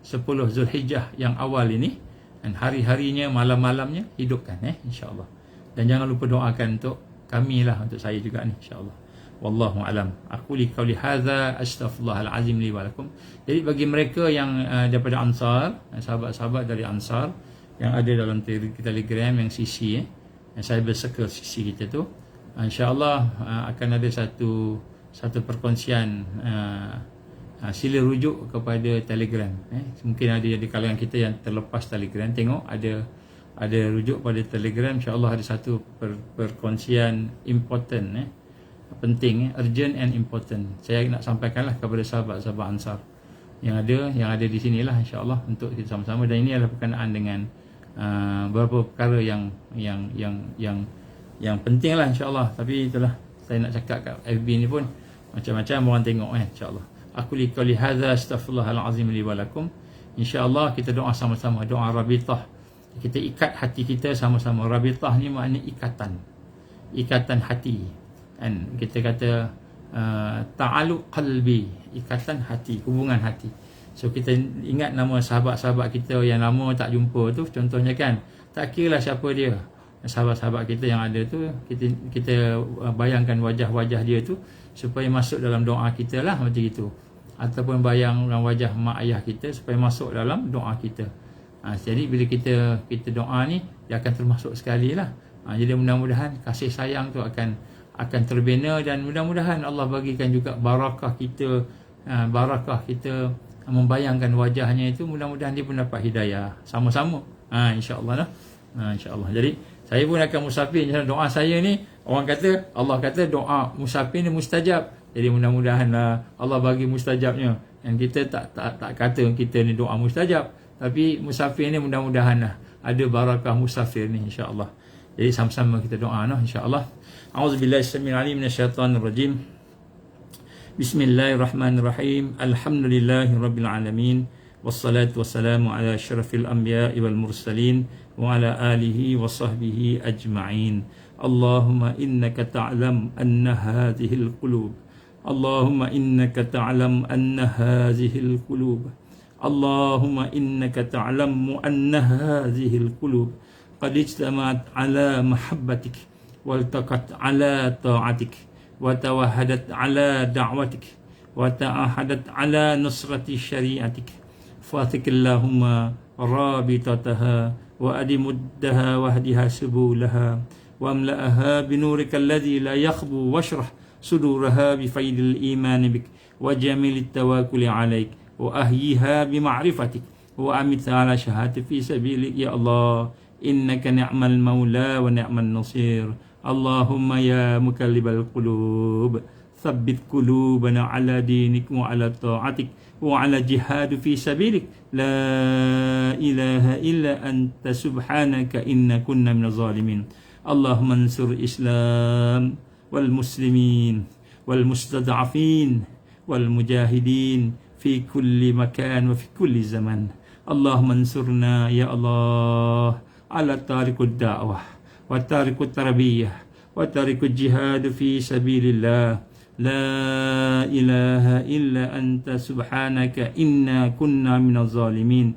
10 Zulhijjah yang awal ini, dan hari-harinya, malam-malamnya hidupkan insyaAllah. Dan jangan lupa doakan untuk kami lah, untuk saya juga ni insyaAllah. Wallahu alam. Aku li qauli hadza astaghfirullahal azim li wa lakum. Jadi bagi mereka yang daripada Ansar, sahabat-sahabat dari Ansar yang ada dalam Telegram yang CC yang saya berserkel CC kita tu, insya-Allah akan ada satu perkongsian. Sila rujuk kepada Telegram. Mungkin ada di kalangan kita yang terlepas Telegram, tengok ada rujuk pada Telegram. InsyaAllah ada satu perkongsian important, penting, urgent and important. Saya nak sampaikanlah kepada sahabat-sahabat Ansar yang ada di sinilah, insyaAllah, untuk kita sama-sama. Dan ini adalah berkenaan dengan beberapa perkara yang penting lah, insyaAllah. Tapi itulah, saya nak cakap kat FB ni pun macam-macam orang tengok, insyaAllah. Aku li qauli hadza astaghfirullahal azim li wa lakum. InsyaAllah kita doa sama-sama, doa rabitah. Kita ikat hati kita sama-sama. Rabitah ni maknanya ikatan hati. Dan kita kata ta'aluq qalbi, ikatan hati, hubungan hati. So kita ingat nama sahabat-sahabat kita yang lama tak jumpa tu, contohnya kan, tak kira lah siapa dia, sahabat-sahabat kita yang ada tu, kita bayangkan wajah-wajah dia tu supaya masuk dalam doa kita lah, macam itu. Ataupun bayangkan wajah mak ayah kita supaya masuk dalam doa kita. Jadi bila kita doa ni, dia akan termasuk sekali lah. Jadi mudah-mudahan kasih sayang tu akan terbina, dan mudah-mudahan Allah bagikan juga barakah kita membayangkan wajahnya itu. Mudah-mudahan dia pun dapat hidayah sama-sama, insya-Allah lah. InsyaAllah. Jadi saya pun akan musafir. Doa saya ni, Allah kata doa musafir ni mustajab. Jadi mudah-mudahan lah Allah bagi mustajabnya. Dan kita tak kata kita ni doa mustajab, tapi musafir ni mudah-mudahan lah ada barakah musafir ni, insya-Allah. Jadi sama-sama kita doa noh, insya-Allah. A'udzubillahi samil alim minasyaitonir rajim. Bismillahirrahmanirrahim. Alhamdulillahirabbil alamin. والصلاة والسلام على أشرف الأنبياء والمرسلين وعلى آله وصحبه أجمعين. اللهم إنك تعلم أن هذه القلوب اللهم إنك تعلم أن هذه القلوب اللهم إنك تعلم أن هذه القلوب قد اجتمعت على محبتك والتقت على طاعتك وتوحدت على دعوتك وتعاهدت على نصرة شريعتك فاثق اللهم رابطتها وأدمدها واهدها سبولها واملأها بنورك الذي لا يخبو واشرح صدورها بفيض الإيمان بك وجميل التواكل عليك وأهيها بمعرفتك وأمتها على شهادة في سبيلك يا الله إنك نعم المولى ونعم النصير. اللهم يا مقلب القلوب ثبت قلوبنا على دينك وعلى طاعتك وعلى جهاد في سبيلك لا إله إلا أنت سبحانك إنا كنا من الظالمين. اللهم انصر الإسلام والمسلمين والمستضعفين والمجاهدين في كل مكان وفي كل زمن. اللهم انصرنا يا الله على تارك الدعوة وتارك التربية وتارك الجهاد في سبيل الله لا إله إلا أنت سبحانك إنا كنا من الظالمين.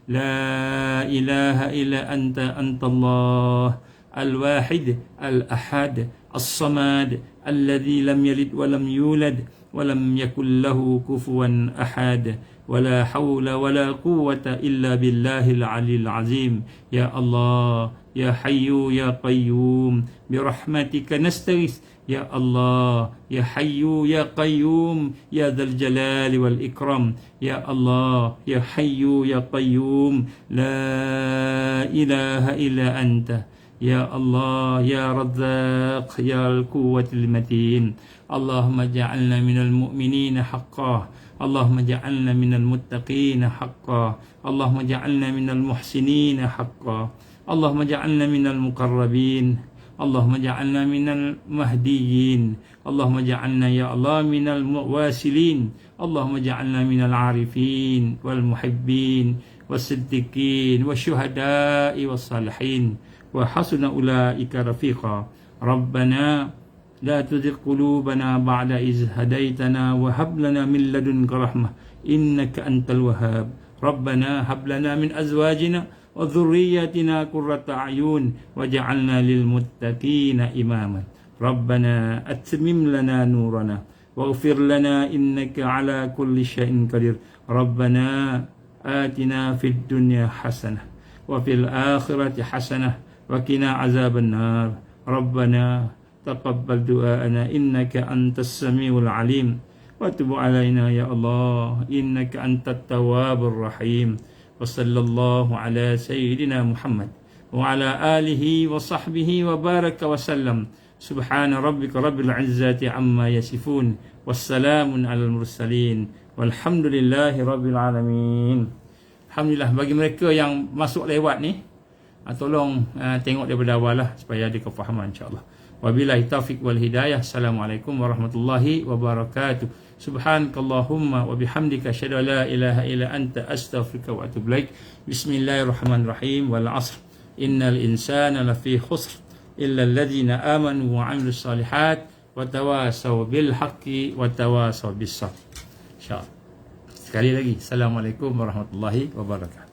لا إله إلا أنت الله الواحد الأحد الصمد الذي لم يلد ولم يولد ولم يكن له كفوا أحد ولا حول ولا قوة إلا بالله العلي العظيم. يا الله يا حي يا قيوم برحمتك نستغيث يا الله يا حي يا قيوم يا ذا الجلال والإكرام. يا الله يا حي يا قيوم لا إله إلا أنت يا الله يا رزاق يا القوة المتين. اللهم اجعلنا من المؤمنين حقا اللهم اجعلنا من المتقين حقا اللهم اجعلنا من المحسنين حقا اللهم اجعلنا من المقربين اللهم اجعلنا من المهديين اللهم اجعلنا يا الله من الواصلين اللهم اجعلنا من العارفين والمحبين والصديقين والشهداء والصالحين وحسن أولئك رفيقا. ربنا لا تزغ قلوبنا بعد إذ هديتنا وهب لنا من لدنك رحمة إنك أنت الوهاب. ربنا هب لنا من أزواجنا وذرياتنا قرة أعين واجعلنا للمتقين إماما. ربنا أتمم لنا نورنا واغفر لنا إنك على كل شيء قدير. ربنا آتنا في الدنيا حسنة وفي الآخرة حسنة وقنا عذاب النار. ربنا تقبل دعاءنا إنك أنت السميع العليم وتب علينا يا الله إنك أنت التواب الرحيم. وصلى الله على سيدنا محمد وعلى آله وصحبه وبارك وسلم. سبحان ربك رب العزة عما يصفون والسلام على المرسلين والحمد لله رب العالمين. Alhamdulillah, bagi mereka yang masuk lewat ni, tolong tengok daripada awal lah supaya ada kefahaman insyaAllah. Wabillahi taufiq wal hidayah. Assalamualaikum warahmatullahi wabarakatuh. Subhanakallahumma wa bihamdika asyhadu an la ilaha illa anta astaghfiruka wa atubu ilaik. Bismillahirrahmanirrahim. Wal 'ashr. Innal insana lafi khusr illa alladhina amanu wa 'amilus salihat wa tawasaw bil haqqi wa tawasaw bis sabr. Insyaallah. Sekali lagi, Assalamualaikum warahmatullahi wabarakatuh.